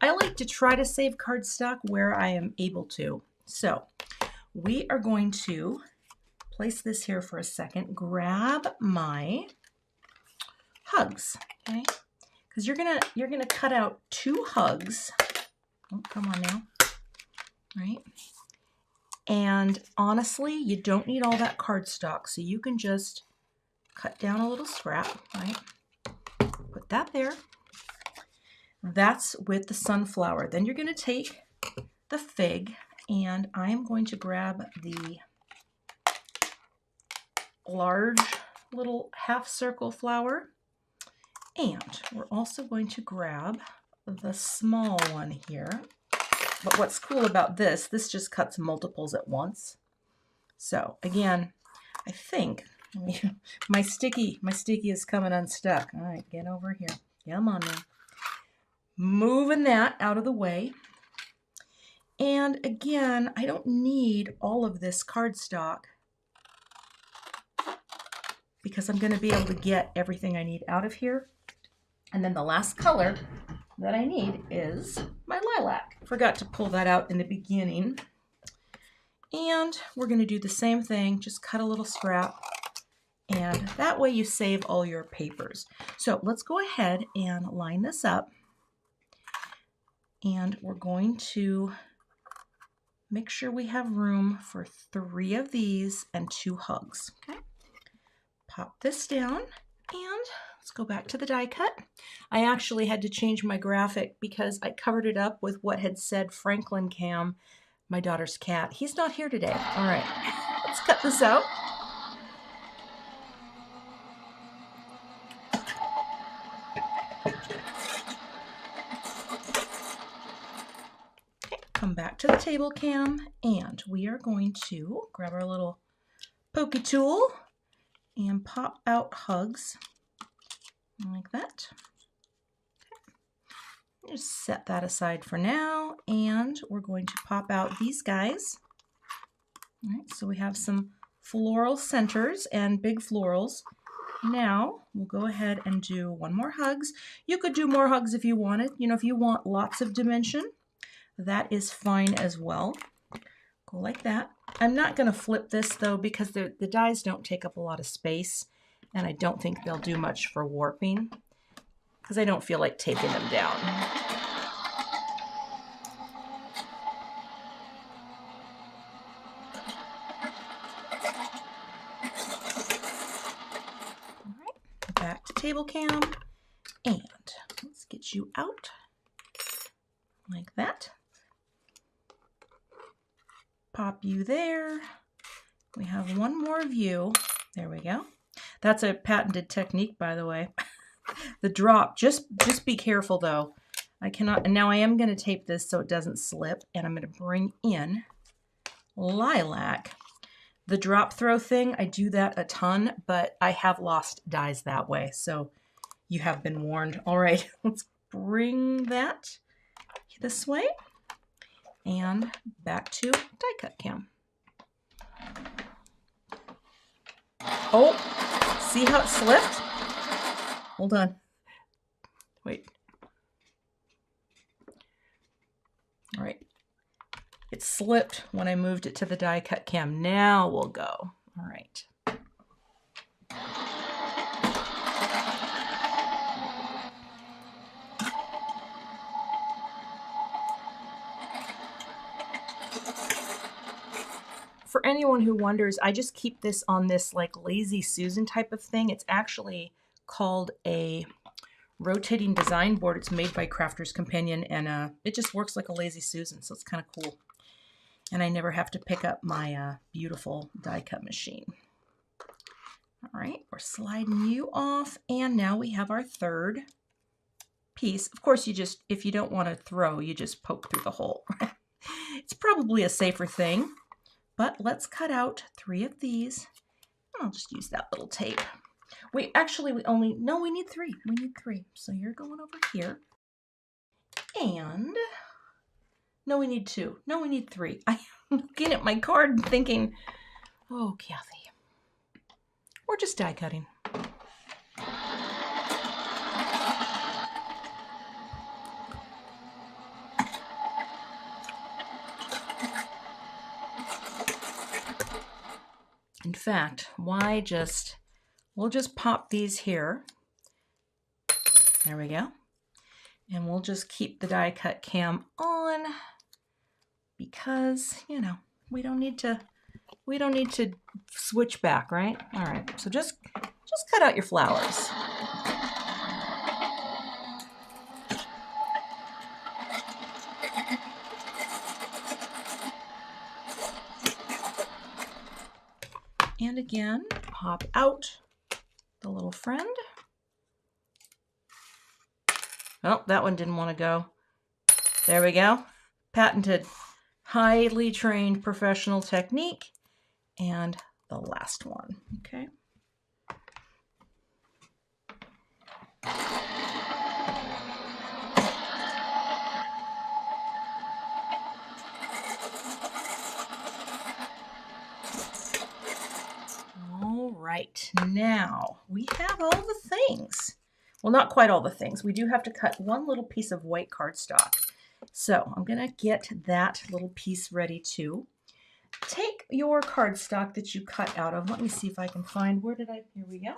I like to try to save cardstock where I am able to. So we are going to place this here for a second, grab my hugs, okay? Because you're gonna cut out 2 hugs. Oh, come on now, right? And honestly, you don't need all that cardstock, so you can just cut down a little scrap, right? Put that there. That's with the sunflower. Then you're gonna take the fig, and I'm going to grab the large little half circle flower, and we're also going to grab the small one here. But what's cool about this just cuts multiples at once. So again, I think my sticky is coming unstuck. All right, get over here. Come on now. Moving that out of the way. And again, I don't need all of this cardstock because I'm going to be able to get everything I need out of here. And then the last color that I need is my lilac. Forgot to pull that out in the beginning. And we're going to do the same thing, just cut a little scrap. And that way you save all your papers. So let's go ahead and line this up. And we're going to make sure we have room for 3 of these and 2 hugs. Okay. Pop this down and let's go back to the die cut. I actually had to change my graphic because I covered it up with what had said Franklin Cam, my daughter's cat. He's not here today. All right, let's cut this out. Okay, come back to the table cam and we are going to grab our little pokey tool and pop out hugs like that. Okay. Just set that aside for now, and we're going to pop out these guys. All right, so we have some floral centers and big florals. Now we'll go ahead and do 1 more hugs. You could do more hugs if you wanted. You know, if you want lots of dimension, that is fine as well. Go like that. I'm not going to flip this though because the dies don't take up a lot of space, and I don't think they'll do much for warping because I don't feel like taping them down. All right, back to table cam, and let's get you out like that. Pop you there. We have 1 more view. There we go. That's a patented technique, by the way. The drop, just be careful though. I cannot, and now I am going to tape this so it doesn't slip, and I'm going to bring in lilac. The drop throw thing, I do that a ton, but I have lost dies that way, so you have been warned. All right, let's bring that this way and back to die cut cam. Oh, see how it slipped? Hold on. Wait. All right. It slipped when I moved it to the die cut cam. Now we'll go. All right. For anyone who wonders, I just keep this on this like Lazy Susan type of thing. It's actually called a rotating design board. It's made by Crafter's Companion, and it just works like a Lazy Susan, so it's kind of cool. And I never have to pick up my beautiful die cut machine. All right, we're sliding you off, and now we have our 3rd piece. Of course, you just, if you don't want to throw, you just poke through the hole. It's probably a safer thing. But let's cut out 3 of these. I'll just use that little tape. We need 3. We need 3. So you're going over here. And, no, we need 2. No, we need 3. I'm looking at my card and thinking, oh, Cathy, we're just die cutting. In fact, we'll just pop these here. There we go. And we'll just keep the die cut cam on because, you know, we don't need to switch back, right? All right. So just cut out your flowers. And again, pop out the little friend. Oh, that one didn't want to go. There we go. Patented, highly trained professional technique. and the last one, okay? All right, now we have all the things. Well, not quite all the things. We do have to cut one little piece of white cardstock. So I'm gonna get that little piece ready too. Take your cardstock that you cut out of. Let me see if I can find, here we go.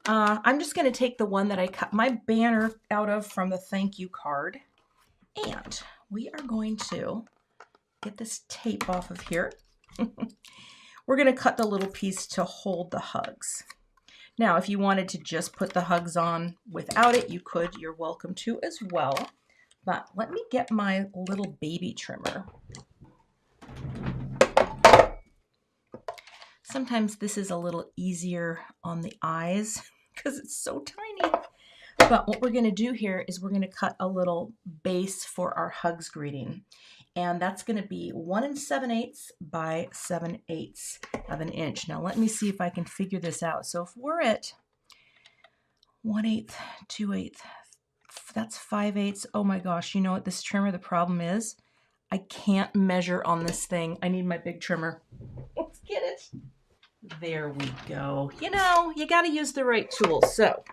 I'm just gonna take the one that I cut my banner out of from the thank you card. And we are going to get this tape off of here. We're gonna cut the little piece to hold the hugs. Now, if you wanted to just put the hugs on without it, you could. You're welcome to as well. But let me get my little baby trimmer. Sometimes this is a little easier on the eyes because it's so tiny. But what we're going to do here is we're going to cut a little base for our hugs greeting. And that's going to be 1 7/8 by 7/8 of an inch. Now let me see if I can figure this out. So if we're at 1/8, 2/8, that's 5/8. Oh my gosh, you know what this trimmer, the problem is? I can't measure on this thing. I need my big trimmer. Let's get it. There we go. You know, you got to use the right tool. So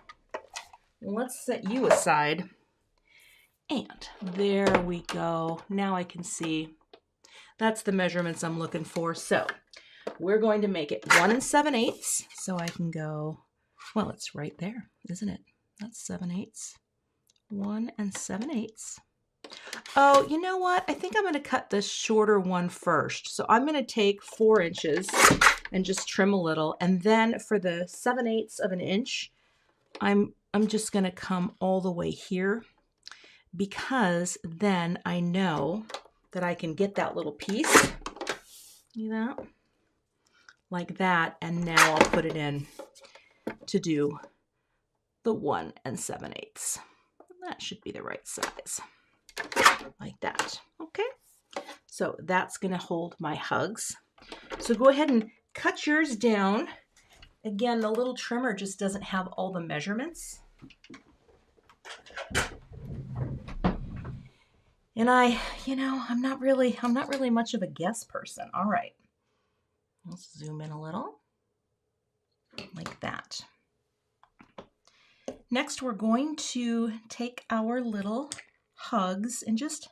let's set you aside. And there we go. Now I can see. That's the measurements I'm looking for. So we're going to make it 1 7/8. So I can go, well, it's right there, isn't it? That's 7/8. 1 7/8. Oh, you know what? I think I'm going to cut the shorter one first. So I'm going to take 4 inches and just trim a little. And then for the 7/8 of an inch, I'm just going to come all the way here, because then I know that I can get that little piece, see that? Like that, and now I'll put it in to do the 1 7/8. That should be the right size, like that, okay? So that's gonna hold my hugs. So go ahead and cut yours down. Again, the little trimmer just doesn't have all the measurements. And I'm not really much of a guess person. All right, let's zoom in a little, like that. Next, we're going to take our little hugs and just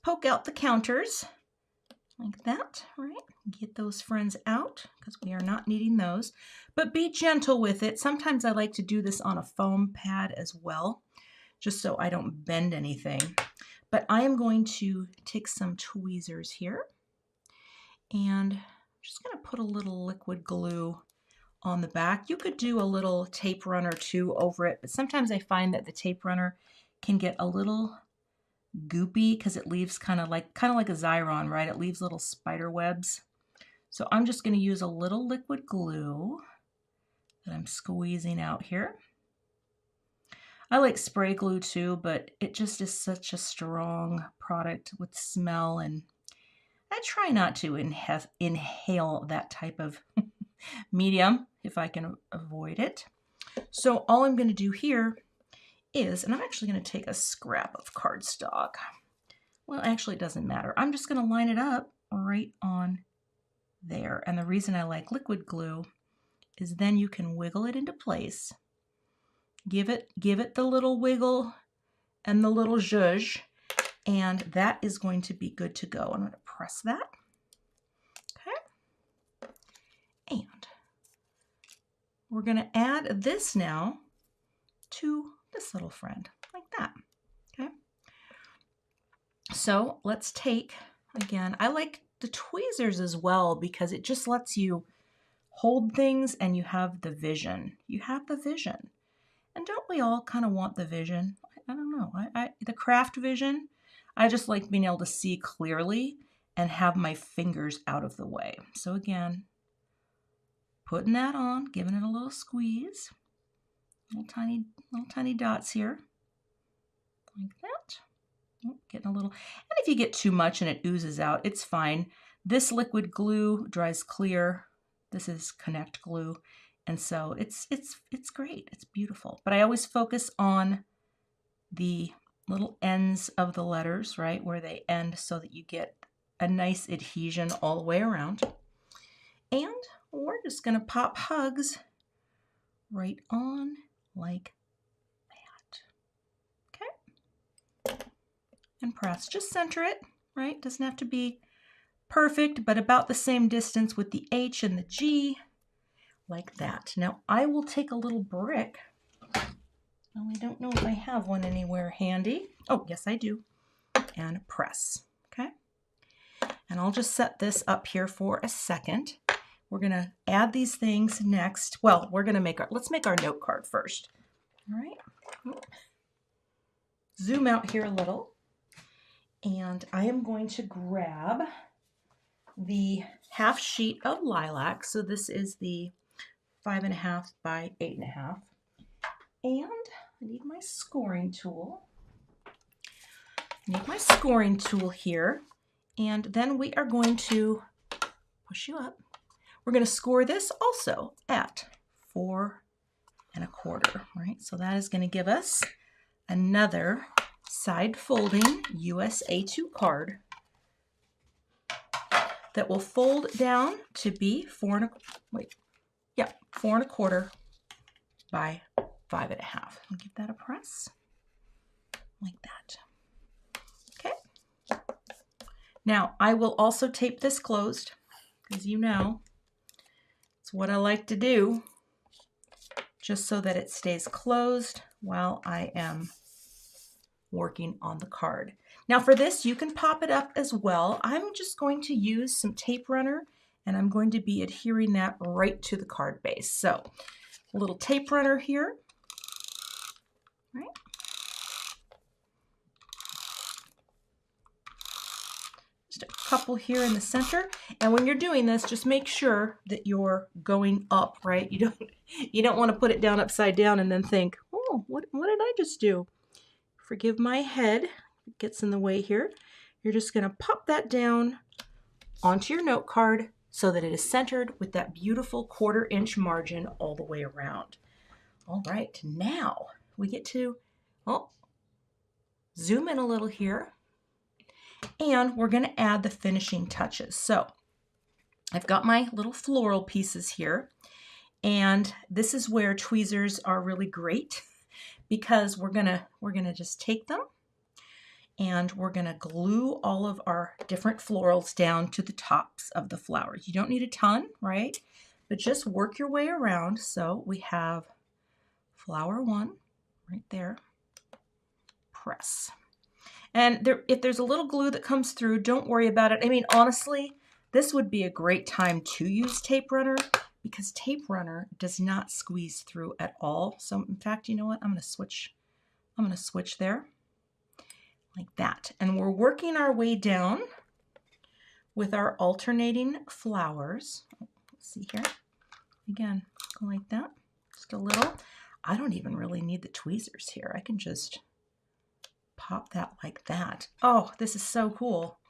poke out the counters, like that, right? Get those friends out, because we are not needing those. But be gentle with it. Sometimes I like to do this on a foam pad as well, just so I don't bend anything. But I am going to take some tweezers here, and I'm just going to put a little liquid glue on the back. You could do a little tape runner too over it, but sometimes I find that the tape runner can get a little goopy because it leaves kind of like a Xyron, right? It leaves little spider webs. So I'm just going to use a little liquid glue that I'm squeezing out here. I like spray glue too, but it just is such a strong product with smell, and I try not to inhale that type of medium if I can avoid it. So all I'm going to do here is, and I'm actually going to take a scrap of cardstock. Well, actually it doesn't matter. I'm just going to line it up right on there. And the reason I like liquid glue is then you can wiggle it into place. Give it the little wiggle and the little zhuzh, and that is going to be good to go. I'm going to press that. Okay. And we're going to add this now to this little friend, like that. Okay. So let's take, again, I like the tweezers as well because it just lets you hold things and you have the vision. You have the vision. And don't we all kind of want the vision? I don't know. The craft vision, I just like being able to see clearly and have my fingers out of the way. So again, putting that on, giving it a little squeeze. Little tiny dots here, like that. Oh, getting a little, and if you get too much and it oozes out, it's fine. This liquid glue dries clear. This is Connect glue. And so it's great. It's beautiful. But I always focus on the little ends of the letters, right, where they end, so that you get a nice adhesion all the way around. And we're just going to pop hugs right on like that. Okay. And press. Just center it, right? Doesn't have to be perfect, but about the same distance with the H and the G, like that. Now I will take a little brick. Oh, I don't know if I have one anywhere handy. Oh, yes, I do. And press, okay? And I'll just set this up here for a second. We're gonna add these things next. Well, let's make our note card first. All right. Zoom out here a little. And I am going to grab the half sheet of lilac. So this is the 5.5 by 8.5. And I need my scoring tool. Here. And then we are going to push you up. We're going to score this also at 4.25, right? So that is going to give us another side folding USA2 card that will fold down to be 4.25 by 5.5. I'll give that a press like that. Okay. Now I will also tape this closed, because you know it's what I like to do, just so that it stays closed while I am working on the card. Now for this, you can pop it up as well. I'm just going to use some tape runner, and I'm going to be adhering that right to the card base. So a little tape runner here, right? Just a couple here in the center. And when you're doing this, just make sure that you're going up, right? You don't want to put it down upside down and then think, oh, what did I just do? Forgive my head, it gets in the way here. You're just going to pop that down onto your note card so that it is centered with that beautiful 1/4 inch margin all the way around. All right, now we get to zoom in a little here, and we're going to add the finishing touches. So I've got my little floral pieces here, and this is where tweezers are really great, because we're gonna just take them and we're gonna glue all of our different florals down to the tops of the flowers. You don't need a ton, right? But just work your way around. So we have flower 1 right there, press. And if there's a little glue that comes through, don't worry about it. I mean, honestly, this would be a great time to use tape runner, because tape runner does not squeeze through at all. So in fact, you know what? I'm going to switch there like that. And we're working our way down with our alternating flowers. Let's see here. Again, go like that. Just a little. I don't even really need the tweezers here. I can just pop that like that. Oh, this is so cool.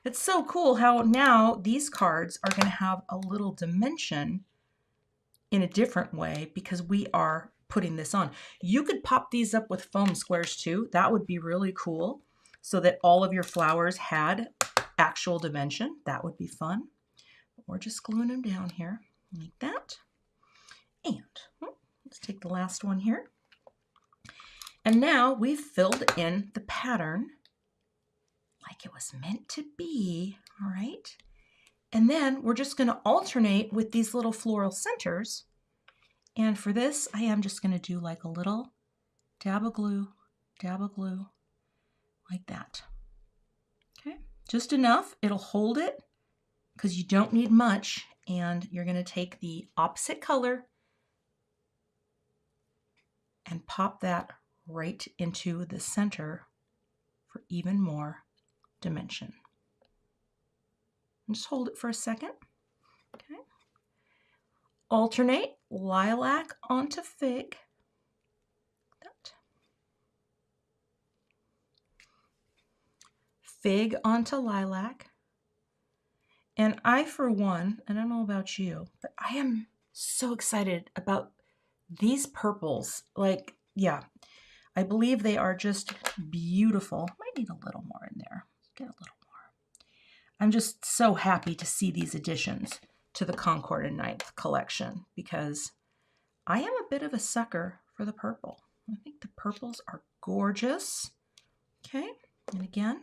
It's so cool how now these cards are going to have a little dimension in a different way, because we are putting this on. You could pop these up with foam squares too. That would be really cool, so that all of your flowers had actual dimension. That would be fun. But we're just gluing them down here like that. And let's take the last one here. And now we've filled in the pattern like it was meant to be, all right? And then we're just going to alternate with these little floral centers. And for this, I am just going to do like a little dab of glue, like that. Okay, just enough. It'll hold it, because you don't need much. And you're going to take the opposite color and pop that right into the center for even more dimension. And just hold it for a second. Okay. Alternate lilac onto fig. That. Fig onto lilac. And I, for one, I don't know about you, but I am so excited about these purples. Like, yeah, I believe they are just beautiful. Might need a little more in there. Get a little more. I'm just so happy to see these additions to the Concord and Ninth collection because I am a bit of a sucker for the purple. I think the purples are gorgeous. Okay, and again,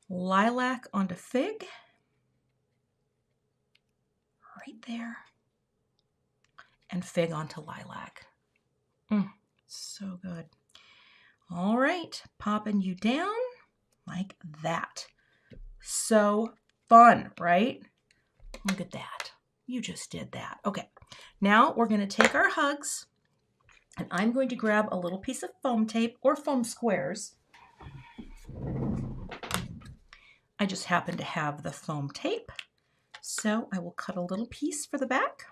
lilac onto fig. Right there. And fig onto lilac. So good. All right, popping you down like that. So fun, right? Look at that. You just did that. Okay, now we're going to take our hugs, and I'm going to grab a little piece of foam tape or foam squares. I just happen to have the foam tape, so I will cut a little piece for the back.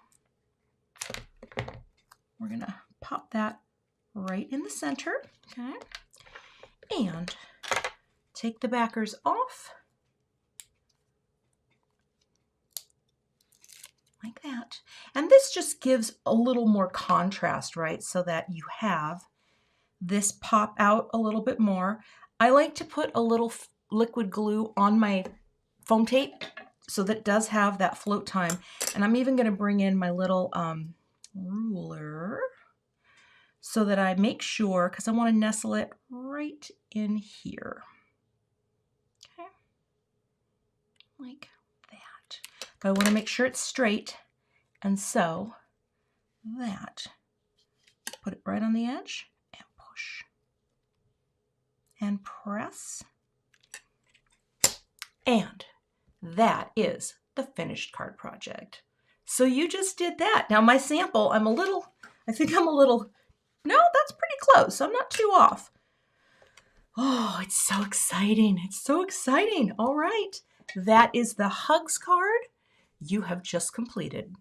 We're going to pop that right in the center, okay? And take the backers off like that. And this just gives a little more contrast, right? So that you have this pop out a little bit more. I like to put a little liquid glue on my foam tape so that it does have that float time. And I'm even going to bring in my little ruler so that I make sure, because I want to nestle it right in here. Okay, like that. But I want to make sure it's straight, and so that, put it right on the edge and push and press, and that is the finished card project. So you just did that. Now my sample, I think I'm a little, no, that's pretty close. I'm not too off. Oh, it's so exciting. It's so exciting. All right. That is the hugs card you have just completed.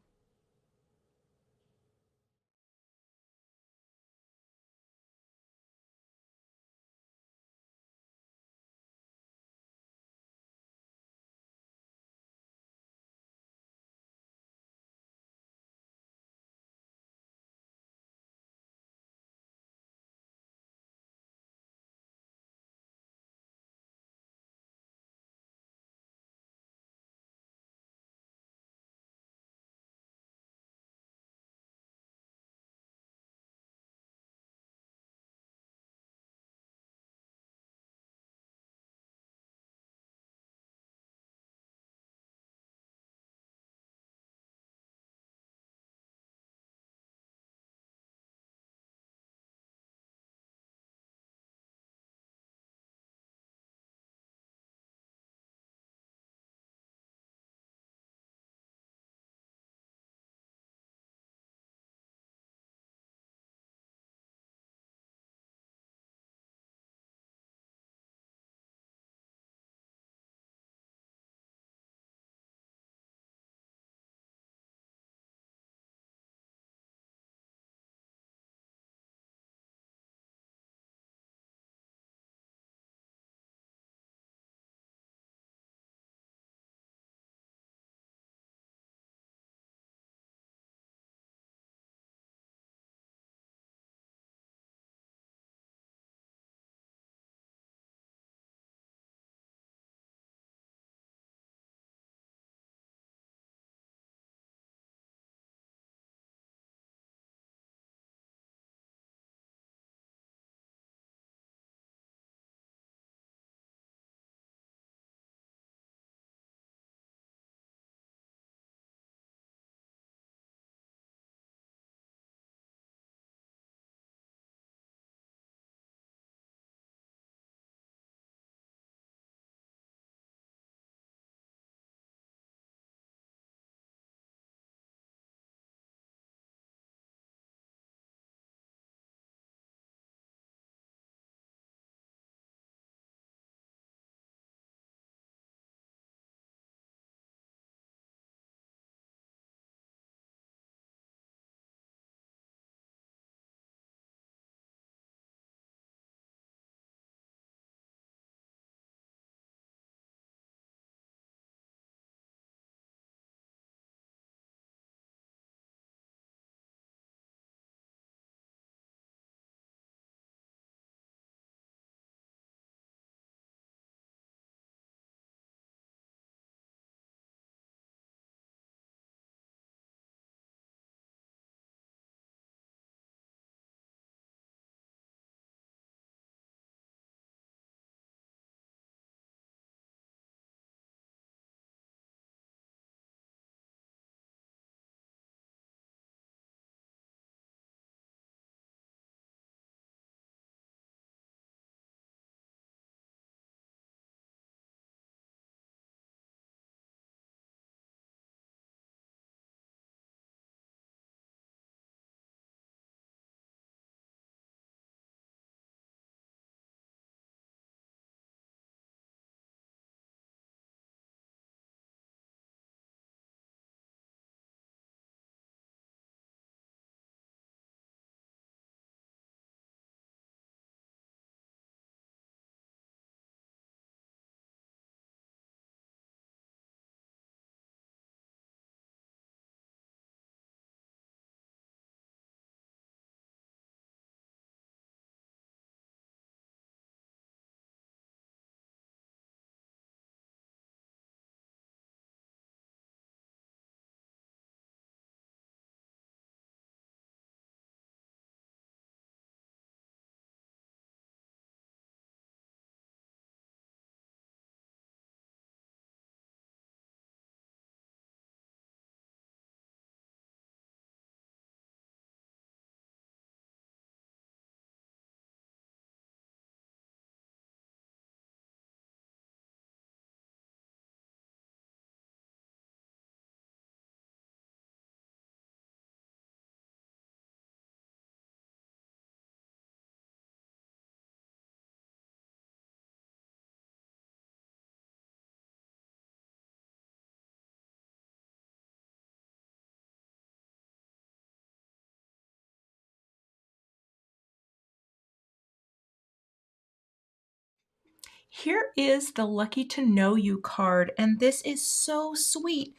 Here is the Lucky to Know You card, and this is so sweet.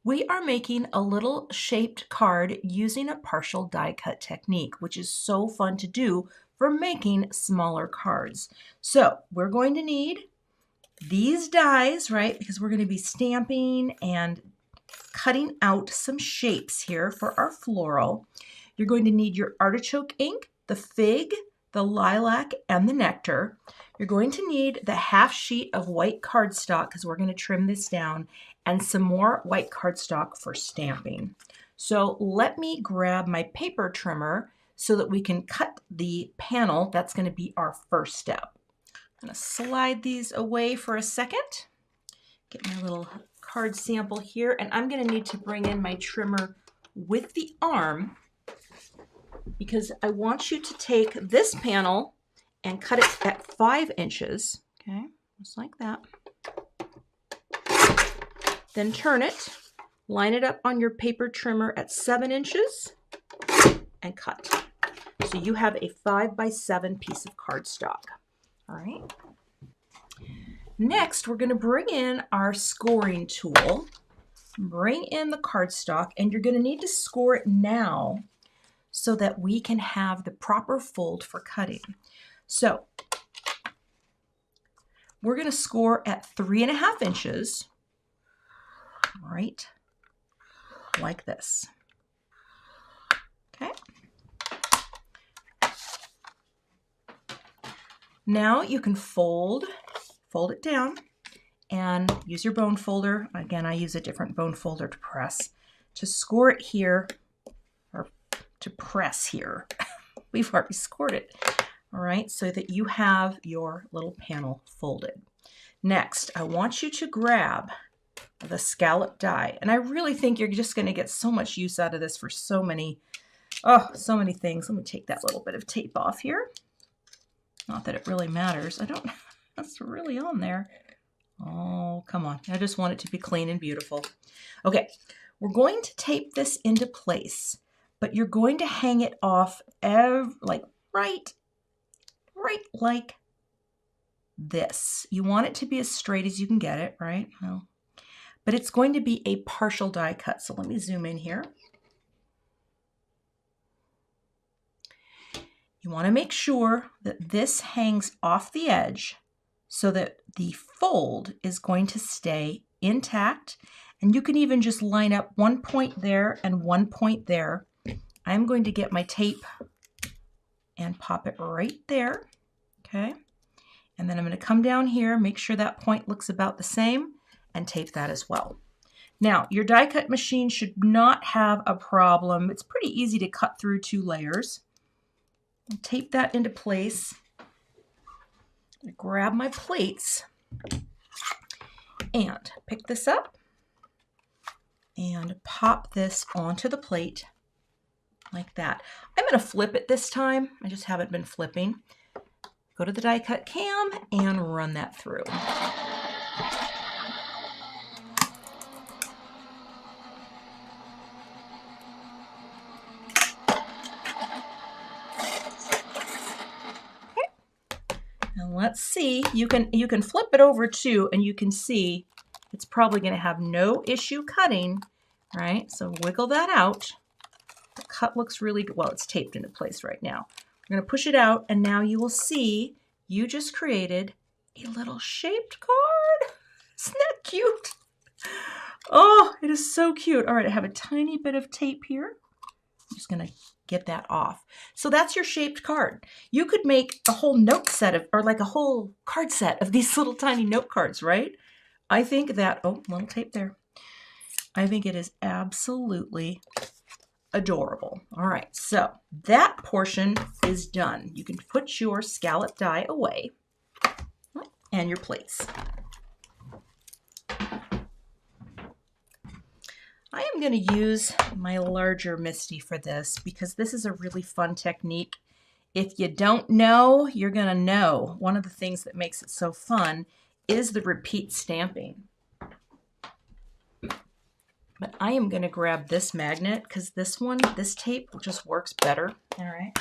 We are making a little shaped card using a partial die cut technique, which is so fun to do for making smaller cards. So we're going to need these dies, right? Because we're going to be stamping and cutting out some shapes here for our floral. You're going to need your artichoke ink, the fig, the lilac, and the nectar. You're going to need the half sheet of white cardstock because we're going to trim this down, and some more white cardstock for stamping. So let me grab my paper trimmer so that we can cut the panel. That's going to be our first step. I'm going to slide these away for a second. Get my little card sample here, and I'm going to need to bring in my trimmer with the arm because I want you to take this panel and cut it at 5 inches, okay, just like that. Then turn it, line it up on your paper trimmer at 7 inches, and cut. So you have a 5 by 7 piece of cardstock. All right. Next, we're going to bring in our scoring tool, bring in the cardstock, and you're going to need to score it now so that we can have the proper fold for cutting. So we're going to score at 3.5 inches, right, like this. Okay. Now you can fold it down and use your bone folder. Again, I use a different bone folder to press, to score it here, or to press here. We've already scored it. All right, so that you have your little panel folded. Next, I want you to grab the scallop die. And I really think you're just going to get so much use out of this for so many things. Let me take that little bit of tape off here. Not that it really matters. That's really on there. Oh, come on. I just want it to be clean and beautiful. Okay, we're going to tape this into place, but you're going to hang it off right like this. You want it to be as straight as you can get it, right? No. But it's going to be a partial die cut. So let me zoom in here. You want to make sure that this hangs off the edge so that the fold is going to stay intact. And you can even just line up 1 point there and 1 point there. I'm going to get my tape and pop it right there, okay? And then I'm going to come down here, make sure that point looks about the same, and tape that as well. Now, your die cut machine should not have a problem. It's pretty easy to cut through 2 layers. I'll tape that into place. Grab my plates and pick this up and pop this onto the plate like that. I'm going to flip it this time. I just haven't been flipping. Go to the die cut cam and run that through. Let's see, you can flip it over too, and you can see it's probably going to have no issue cutting, right? So wiggle that out. The cut looks really good. Well, it's taped into place right now. We're going to push it out, and now you will see you just created a little shaped card. Isn't that cute? Oh, it is so cute. All right, I have a tiny bit of tape here. I'm just going to get that off. So that's your shaped card. You could make a whole note set or like a whole card set of these little tiny note cards, right? I think that, oh, little tape there. I think it is absolutely adorable. All right, so that portion is done. You can put your scallop die away and your plates. I am going to use my larger Misty for this because this is a really fun technique. If you don't know, you're going to know. One of the things that makes it so fun is the repeat stamping. But I am going to grab this magnet because this tape just works better. All right.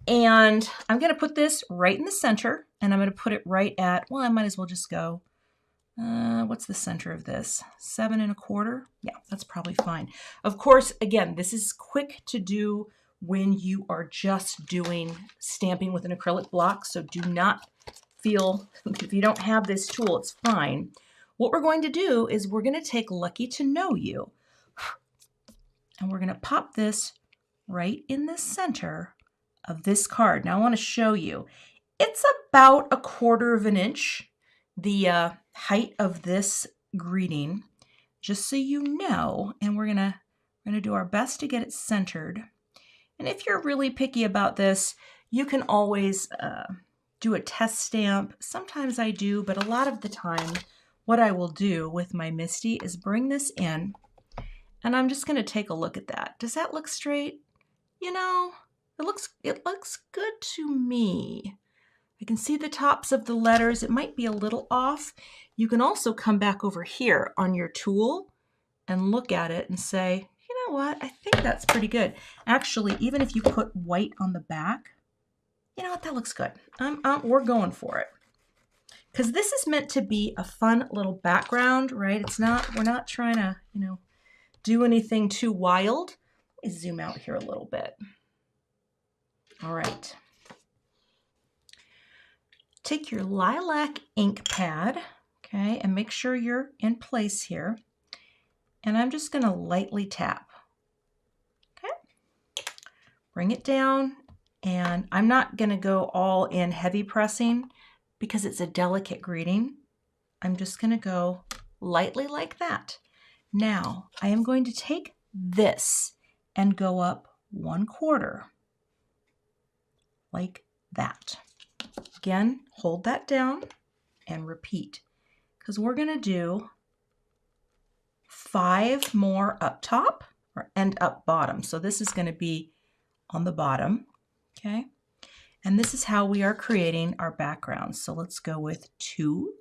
And I'm going to put this right in the center, and I'm going to put it right at, well, I might as well just go, what's the center of this? 7 1/4? Yeah, that's probably fine. Of course, again, this is quick to do when you are just doing stamping with an acrylic block, so do not feel, if you don't have this tool, it's fine. What we're going to do is we're going to take Lucky to Know You, and we're going to pop this right in the center of this card. Now I want to show you. It's about 1/4 inch, the height of this greeting, just so you know. And we're gonna do our best to get it centered. And if you're really picky about this, you can always do a test stamp. Sometimes I do, but a lot of the time, what I will do with my Misty is bring this in, and I'm just gonna take a look at that. Does that look straight? You know, it looks good to me. I can see the tops of the letters. It might be a little off. You can also come back over here on your tool and look at it and say, you know what, I think that's pretty good. Actually, even if you put white on the back, you know what, that looks good. We're going for it. Because this is meant to be a fun little background, right? We're not trying to, do anything too wild. Let me zoom out here a little bit. All right. Take your lilac ink pad, okay, and make sure you're in place here. And I'm just going to lightly tap. Okay. Bring it down, and I'm not going to go all in heavy pressing because it's a delicate greeting. I'm just going to go lightly like that. Now, I am going to take this and go up 1/4 like that. Again, hold that down and repeat, because we're going to do 5 more up top and up bottom. So this is going to be on the bottom, okay? And this is how we are creating our background. So let's go with 2.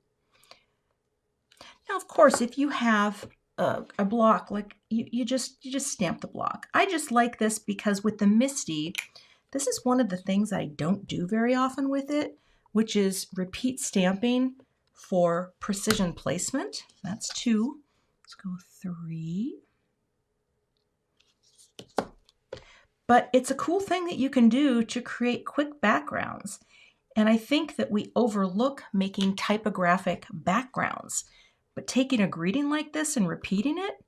Now, of course, if you have a block, like you just stamp the block. I just like this because with the Misty, this is one of the things I don't do very often with it, which is repeat stamping for precision placement. That's 2. Let's go 3. But it's a cool thing that you can do to create quick backgrounds. And I think that we overlook making typographic backgrounds. But taking a greeting like this and repeating it,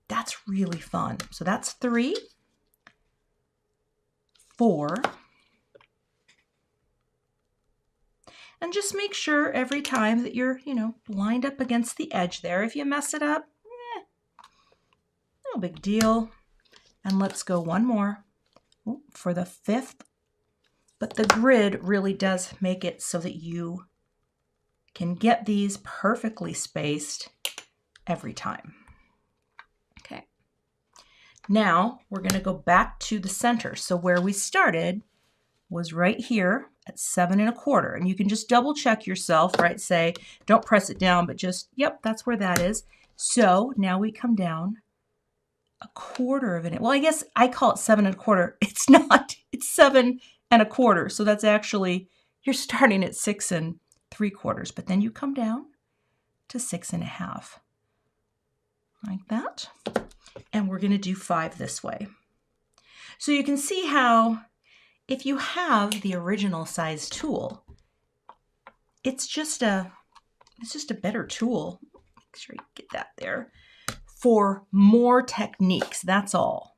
that's really fun. So that's 3, 4. And just make sure every time that you're, lined up against the edge there. If you mess it up, no big deal. And let's go one more for the 5th. But the grid really does make it so that you can get these perfectly spaced every time. Okay. Now we're going to go back to the center. So where we started was right here at 7 1/4. And you can just double check yourself, right? Say, don't press it down, but just, yep, that's where that is. So now we come down 1/4 inch. Well, I guess I call it 7 1/4. It's not, it's 7 1/4. So that's actually, you're starting at 6 3/4, but then you come down to 6 1/2, like that. And we're going to do 5 this way. So you can see how, if you have the original size tool, it's just a better tool. Make sure you get that there. For more techniques, that's all.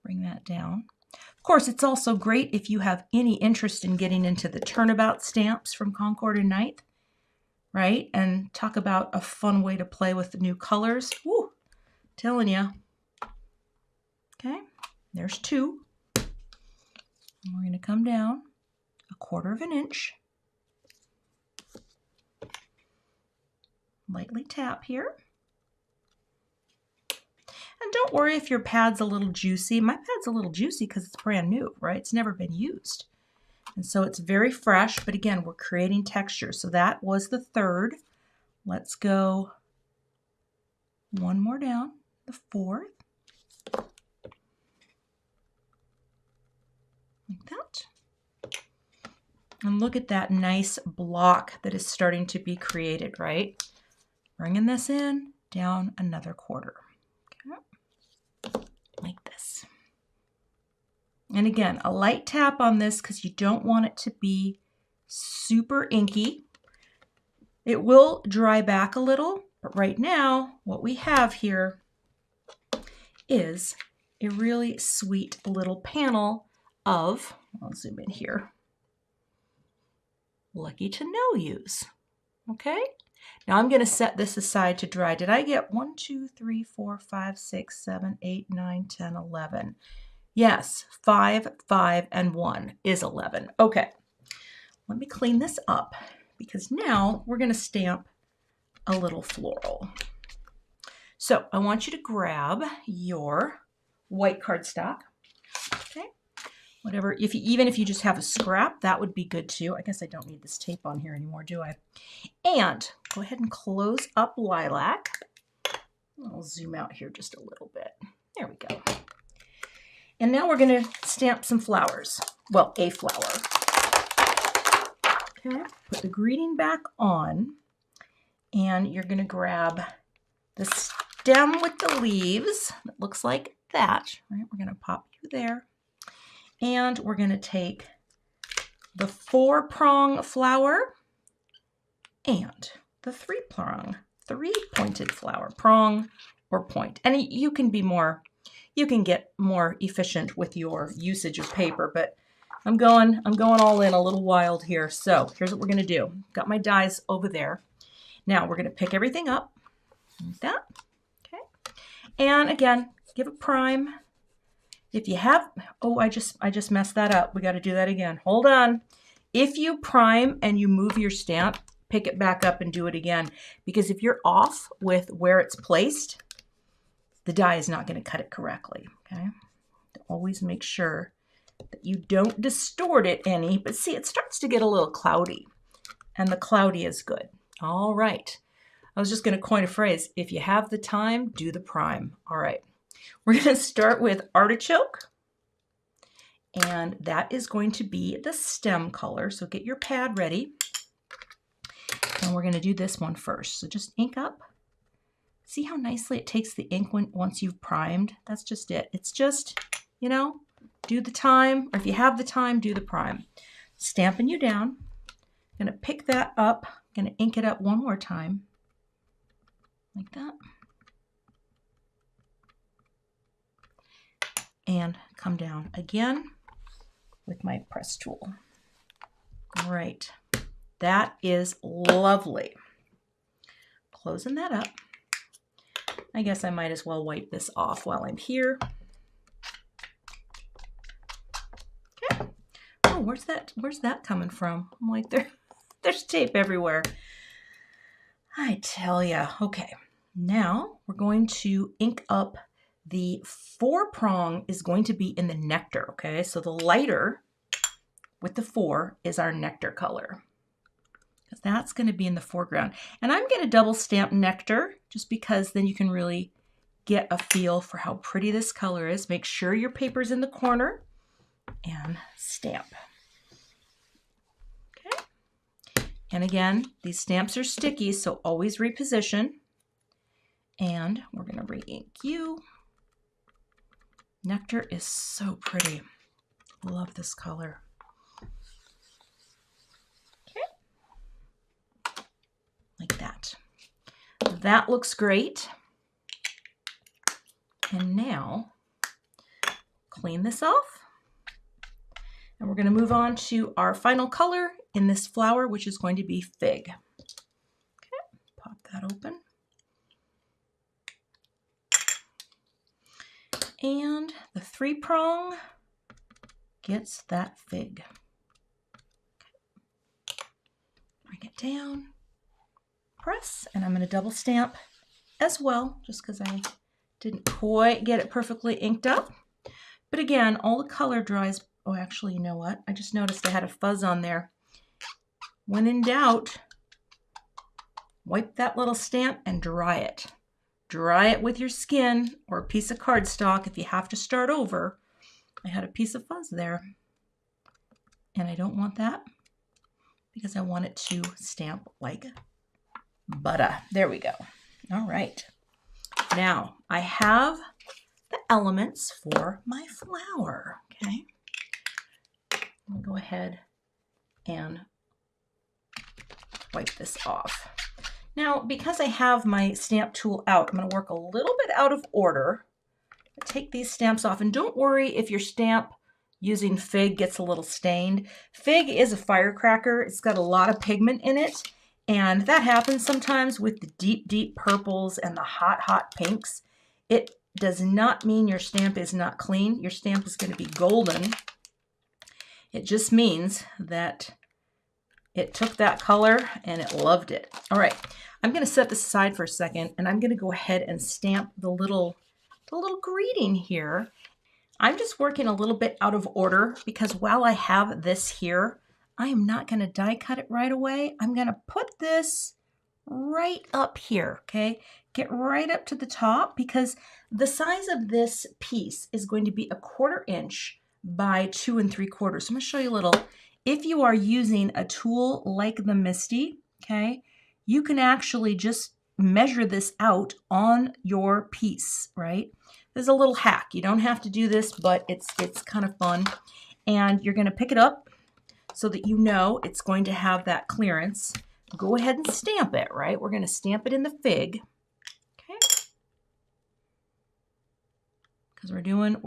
Bring that down. Of course, it's also great if you have any interest in getting into the turnabout stamps from Concord and Ninth, right? And talk about a fun way to play with the new colors. Woo, telling you. Okay, there's 2. And we're going to come down 1/4 inch. Lightly tap here. And don't worry if your pad's a little juicy. My pad's a little juicy because it's brand new, right? It's never been used. And so it's very fresh, but again, we're creating texture. So that was the 3rd. Let's go one more down, the 4th. like that. And look at that nice block that is starting to be created, right? Bringing this in, down another quarter, okay? Like this. And again, a light tap on this because you don't want it to be super inky. It will dry back a little, but right now, what we have here is a really sweet little panel of, I'll zoom in here, Lucky to Know Yous. Okay? Now I'm going to set this aside to dry. Did I get 1, 2, 3, 4, 5, 6, 7, 8, 9, 10, 11? Yes, 5, 5, and 1 is 11. Okay, let me clean this up because now we're going to stamp a little floral. So I want you to grab your white cardstock. Okay, whatever. Even if you just have a scrap, that would be good too. I guess I don't need this tape on here anymore, do I? And go ahead and close up Lilac. I'll zoom out here just a little bit. There we go. And now we're going to stamp some flowers. Well, a flower. Okay, put the greeting back on. And you're going to grab the stem with the leaves. It looks like that. Right? We're going to pop you there. And we're going to take the 4-prong flower and the 3-prong, 3-pointed flower, prong or point. And you can get more efficient with your usage of paper, but I'm going all in, a little wild here. So here's what we're going to do. Got my dies over there. Now we're going to pick everything up like that. Okay. And again, give a prime. If you have, oh, I just messed that up. We got to do that again. Hold on. If you prime and you move your stamp, pick it back up and do it again. Because if you're off with where it's placed, the die is not going to cut it correctly. Okay. Always make sure that you don't distort it any. But see, it starts to get a little cloudy. And the cloudy is good. All right. I was just going to coin a phrase. If you have the time, do the prime. All right. We're going to start with Artichoke. And that is going to be the stem color. So get your pad ready. And we're going to do this one first. So just ink up. See how nicely it takes the ink once you've primed? That's just it. It's just, you know, do the time. Or if you have the time, do the prime. Stamping you down. I'm going to pick that up. I'm going to ink it up one more time. Like that. And come down again with my press tool. All right. That is lovely. Closing that up. I guess I might as well wipe this off while I'm here. Okay. Oh, where's that coming from? I'm like, there's tape everywhere. I tell ya. Okay. Now we're going to ink up the 4-prong is going to be in the nectar. Okay. So the lighter with the 4 is our nectar color. That's going to be in the foreground. And I'm going to double stamp nectar just because then you can really get a feel for how pretty this color is. Make sure your paper's in the corner and stamp. Okay. And again, these stamps are sticky, so always reposition. And we're going to re-ink you. Nectar is so pretty. Love this color. Like that. That looks great. And now, clean this off. And we're going to move on to our final color in this flower, which is going to be Fig. Okay, pop that open. And the 3-prong gets that fig. Okay. Bring it down. Press, and I'm going to double stamp as well, just because I didn't quite get it perfectly inked up. But again, all the color dries. Oh, actually, you know what? I just noticed I had a fuzz on there. When in doubt, wipe that little stamp and dry it. Dry it with your skin or a piece of cardstock if you have to start over. I had a piece of fuzz there. And I don't want that because I want it to stamp like butter. There we go. All right. Now I have the elements for my flower. Okay. I'll go ahead and wipe this off. Now, because I have my stamp tool out, I'm going to work a little bit out of order. Take these stamps off, and don't worry if your stamp using fig gets a little stained. Fig is a firecracker. It's got a lot of pigment in it, and that happens sometimes with the deep, deep purples and the hot, hot pinks. It does not mean your stamp is not clean. Your stamp is going to be golden. It just means that it took that color and it loved it. All right, I'm going to set this aside for a second, and I'm going to go ahead and stamp the little greeting here. I'm just working a little bit out of order because while I have this here, I am not going to die cut it right away. I'm going to put this right up here, okay? Get right up to the top because the size of this piece is going to be 1/4 inch by 2 3/4. So I'm going to show you a little. If you are using a tool like the Misty, okay, you can actually just measure this out on your piece, right? There's a little hack. You don't have to do this, but it's kind of fun. And you're going to pick it up so that you know it's going to have that clearance. Go ahead and stamp it, right? We're going to stamp it in the fig. Okay. Because we're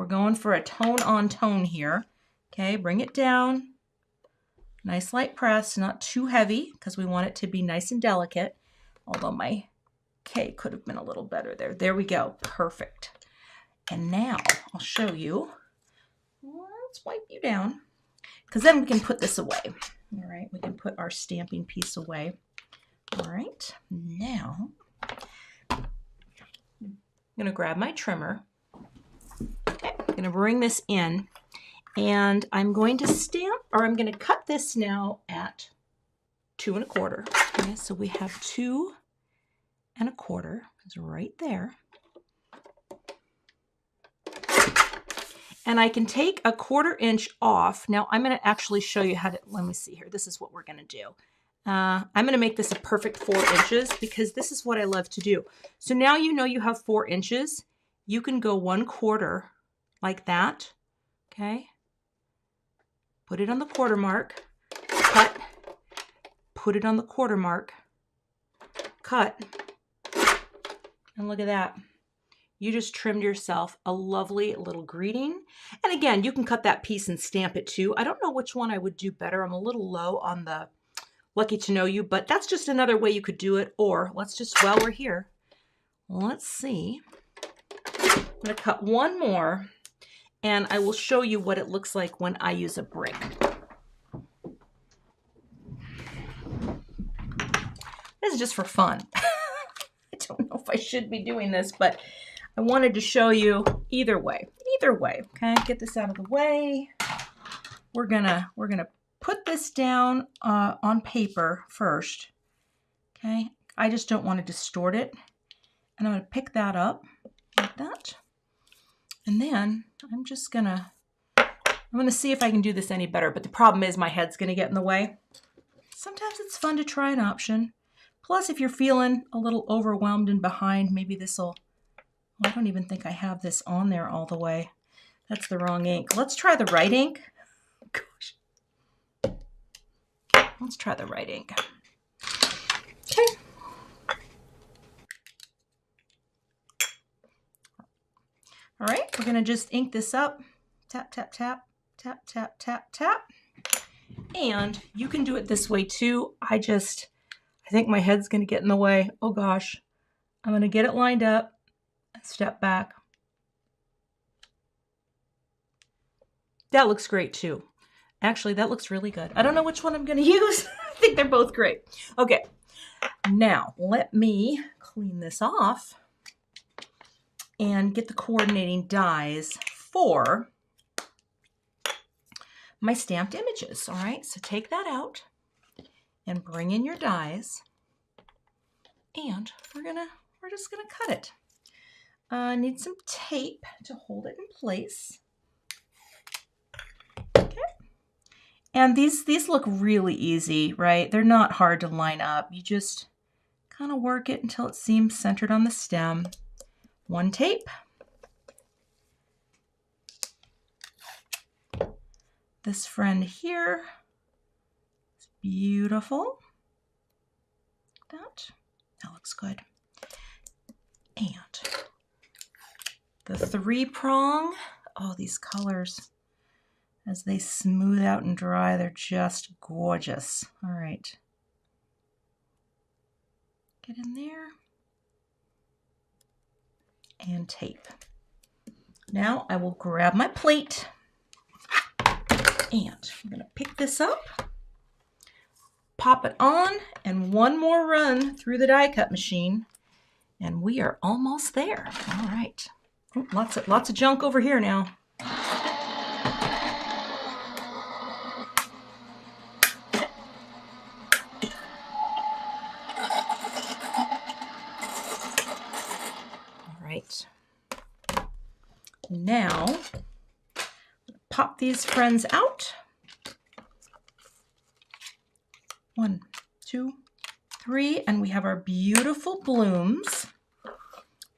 going for a tone on tone here. Okay, bring it down. Nice light press, not too heavy because we want it to be nice and delicate. Although my K could have been a little better there. There we go. Perfect. And now I'll show you. Let's wipe you down because then we can put this away. All right, we can put our stamping piece away. All right, now I'm going to grab my trimmer. Okay, I'm going to bring this in and I'm going to stamp, or I'm going to cut this now at 2 1/4. Okay, so we have 2 1/4. It's right there. And I can take 1/4 inch off. Now I'm going to actually show you how to, let me see here. This is what we're going to do. I'm going to make this a perfect 4 inches because this is what I love to do. So now you know you have 4 inches. You can go 1/4 like that. Okay. Put it on the 1/4 mark. Cut. Put it on the 1/4 mark. Cut. And look at that. You just trimmed yourself a lovely little greeting. And again, you can cut that piece and stamp it too. I don't know which one I would do better. I'm a little low on the lucky to know you, but that's just another way you could do it. Or let's just, while we're here, let's see. I'm going to cut one more and I will show you what it looks like when I use a brick. This is just for fun. I don't know if I should be doing this, but I wanted to show you either way, okay? Get this out of the way. We're gonna put this down on paper first, okay? I just don't want to distort it. And I'm gonna pick that up like that. And then I'm gonna see if I can do this any better, but the problem is my head's gonna get in the way. Sometimes it's fun to try an option. Plus, if you're feeling a little overwhelmed and behind, maybe this'll, I don't even think I have this on there all the way. That's the wrong ink. Let's try the right ink. Gosh. Okay, let's try the right ink. Okay. All right, we're gonna just ink this up. Tap, tap, tap, tap, tap, tap, tap. And you can do it this way too. I think my head's gonna get in the way. Oh gosh. I'm gonna get it lined up and step back. That looks great too. Actually, that looks really good. I don't know which one I'm gonna use. I think they're both great. Okay, now let me clean this off and get the coordinating dies for my stamped images. All right, so take that out and bring in your dies, and we're just gonna cut it. Need some tape to hold it in place. Okay, And these look really easy, right? They're not hard to line up. You just kind of work it until it seems centered on the stem. One tape. This friend here is beautiful. That looks good. And the 3-prong. Oh, these colors, as they smooth out and dry, they're just gorgeous. All right. Get in there. And tape. Now I will grab my plate and I'm going to pick this up, pop it on, and one more run through the die cut machine, and we are almost there. All right. Oh, lots of junk over here now. All right. Now, pop these friends out. 1, 2, 3, and we have our beautiful blooms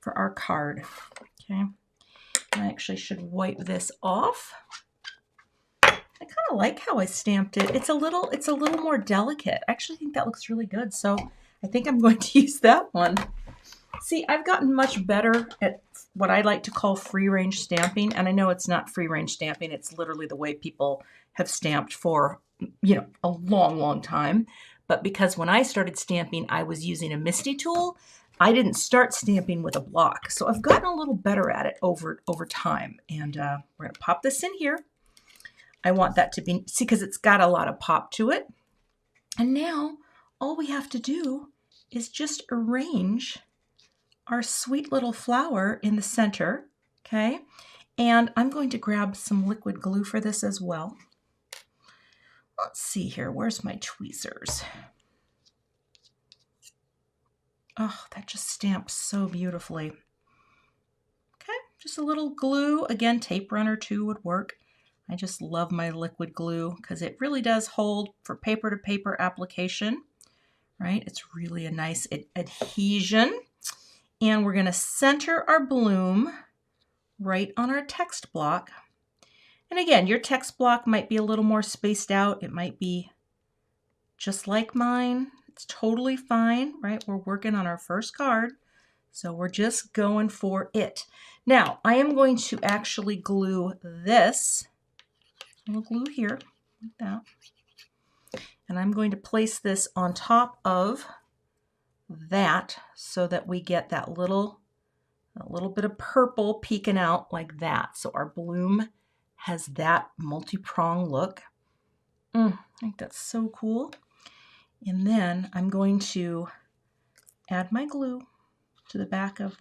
for our card. Okay, I actually should wipe this off. I kind of like how I stamped it. It's a little more delicate. I actually think that looks really good, so I think I'm going to use that one. See, I've gotten much better at what I like to call free range stamping, and I know it's not free range stamping. It's literally the way people have stamped for, a long time. But because when I started stamping, I was using a MISTI tool, I didn't start stamping with a block. So I've gotten a little better at it over time. And we're going to pop this in here. I want that to be, see, because it's got a lot of pop to it. And now all we have to do is just arrange our sweet little flower in the center, okay? And I'm going to grab some liquid glue for this as well. Let's see here, where's my tweezers? Oh, that just stamps so beautifully. Okay, just a little glue. Again, tape runner too would work. I just love my liquid glue because it really does hold for paper to paper application, right? It's really a nice adhesion. And we're going to center our bloom right on our text block. And again, your text block might be a little more spaced out. It might be just like mine. It's totally fine, right? We're working on our first card, so we're just going for it. Now, I am going to actually glue this. We'll glue here like that. And I'm going to place this on top of that so that we get that little bit of purple peeking out like that. So our bloom has that multi-prong look. I think that's so cool. And then I'm going to add my glue to the back of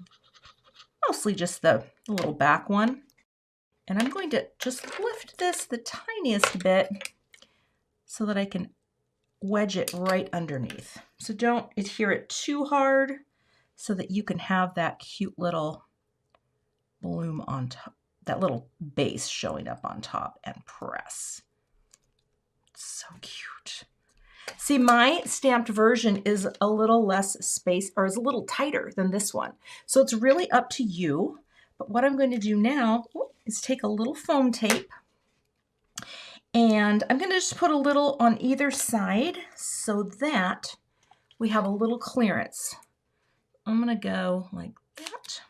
mostly just the little back one. And I'm going to just lift this the tiniest bit so that I can wedge it right underneath. So don't adhere it too hard so that you can have that cute little bloom on top, that little base showing up on top, and press. So cute. See, my stamped version is a little less space, or is a little tighter than this one. So it's really up to you. But what I'm going to do now is take a little foam tape, and I'm going to just put a little on either side so that we have a little clearance. I'm going to go like that.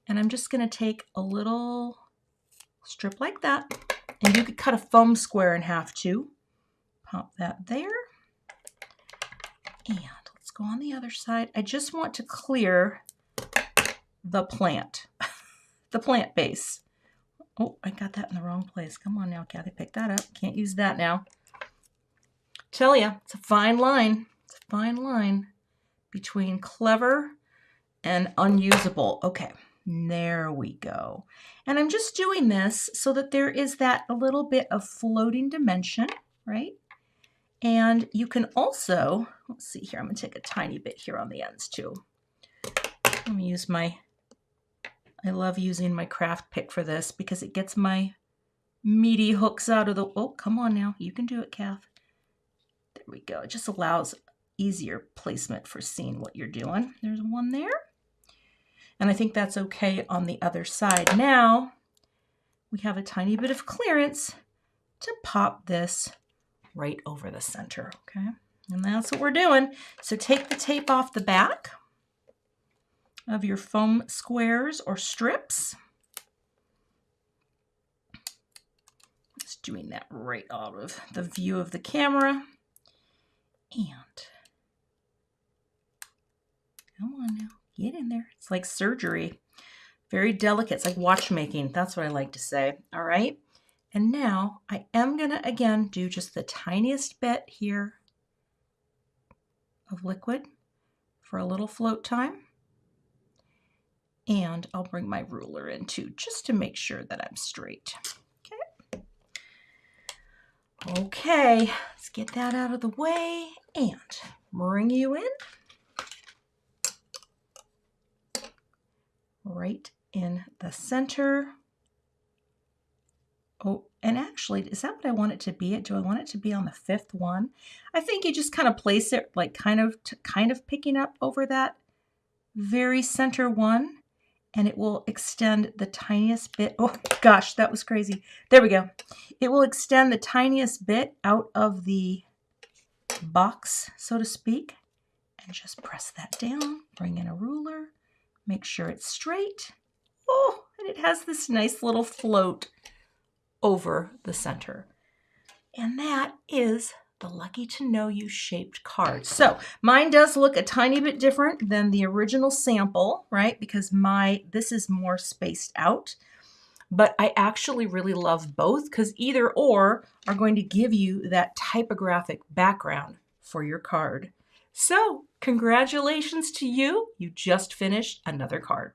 And I'm just going to take a little strip like that. And you could cut a foam square in half too. Pop that there. And let's go on the other side. I just want to clear the plant, the plant base. Oh, I got that in the wrong place. Come on now, Cathy, pick that up. Can't use that now. Tell ya, it's a fine line. It's a fine line between clever and unusable. Okay, there we go. And I'm just doing this so that there is that a little bit of floating dimension, right? And you can also, let's see here, I'm going to take a tiny bit here on the ends too. Let me use I love using my craft pick for this because it gets my meaty hooks out of the, oh, come on now. You can do it, Kath. There we go. It just allows easier placement for seeing what you're doing. There's one there. And I think that's okay on the other side. Now we have a tiny bit of clearance to pop this right over the center, okay? And that's what we're doing. So take the tape off the back of your foam squares or strips. Just doing that right out of the view of the camera. And come on now, get in there. It's like surgery. Very delicate. It's like watchmaking. That's what I like to say. All right. And now I am going to, again, do just the tiniest bit here of liquid for a little float time. And I'll bring my ruler in too, just to make sure that I'm straight. Okay. Okay, let's get that out of the way and bring you in. Right in the center. Oh, and actually, is that what I want it to be? Do I want it to be on the fifth one? I think you just kind of place it like kind of picking up over that very center one, and it will extend the tiniest bit. Oh gosh, that was crazy. There we go. It will extend the tiniest bit out of the box, so to speak, and just press that down. Bring in a ruler, make sure it's straight. Oh, and it has this nice little float over the center. And that is the Lucky to Know You shaped card. So mine does look a tiny bit different than the original sample, right? Because this is more spaced out. But I actually really love both because either or are going to give you that typographic background for your card. So congratulations to you. You just finished another card.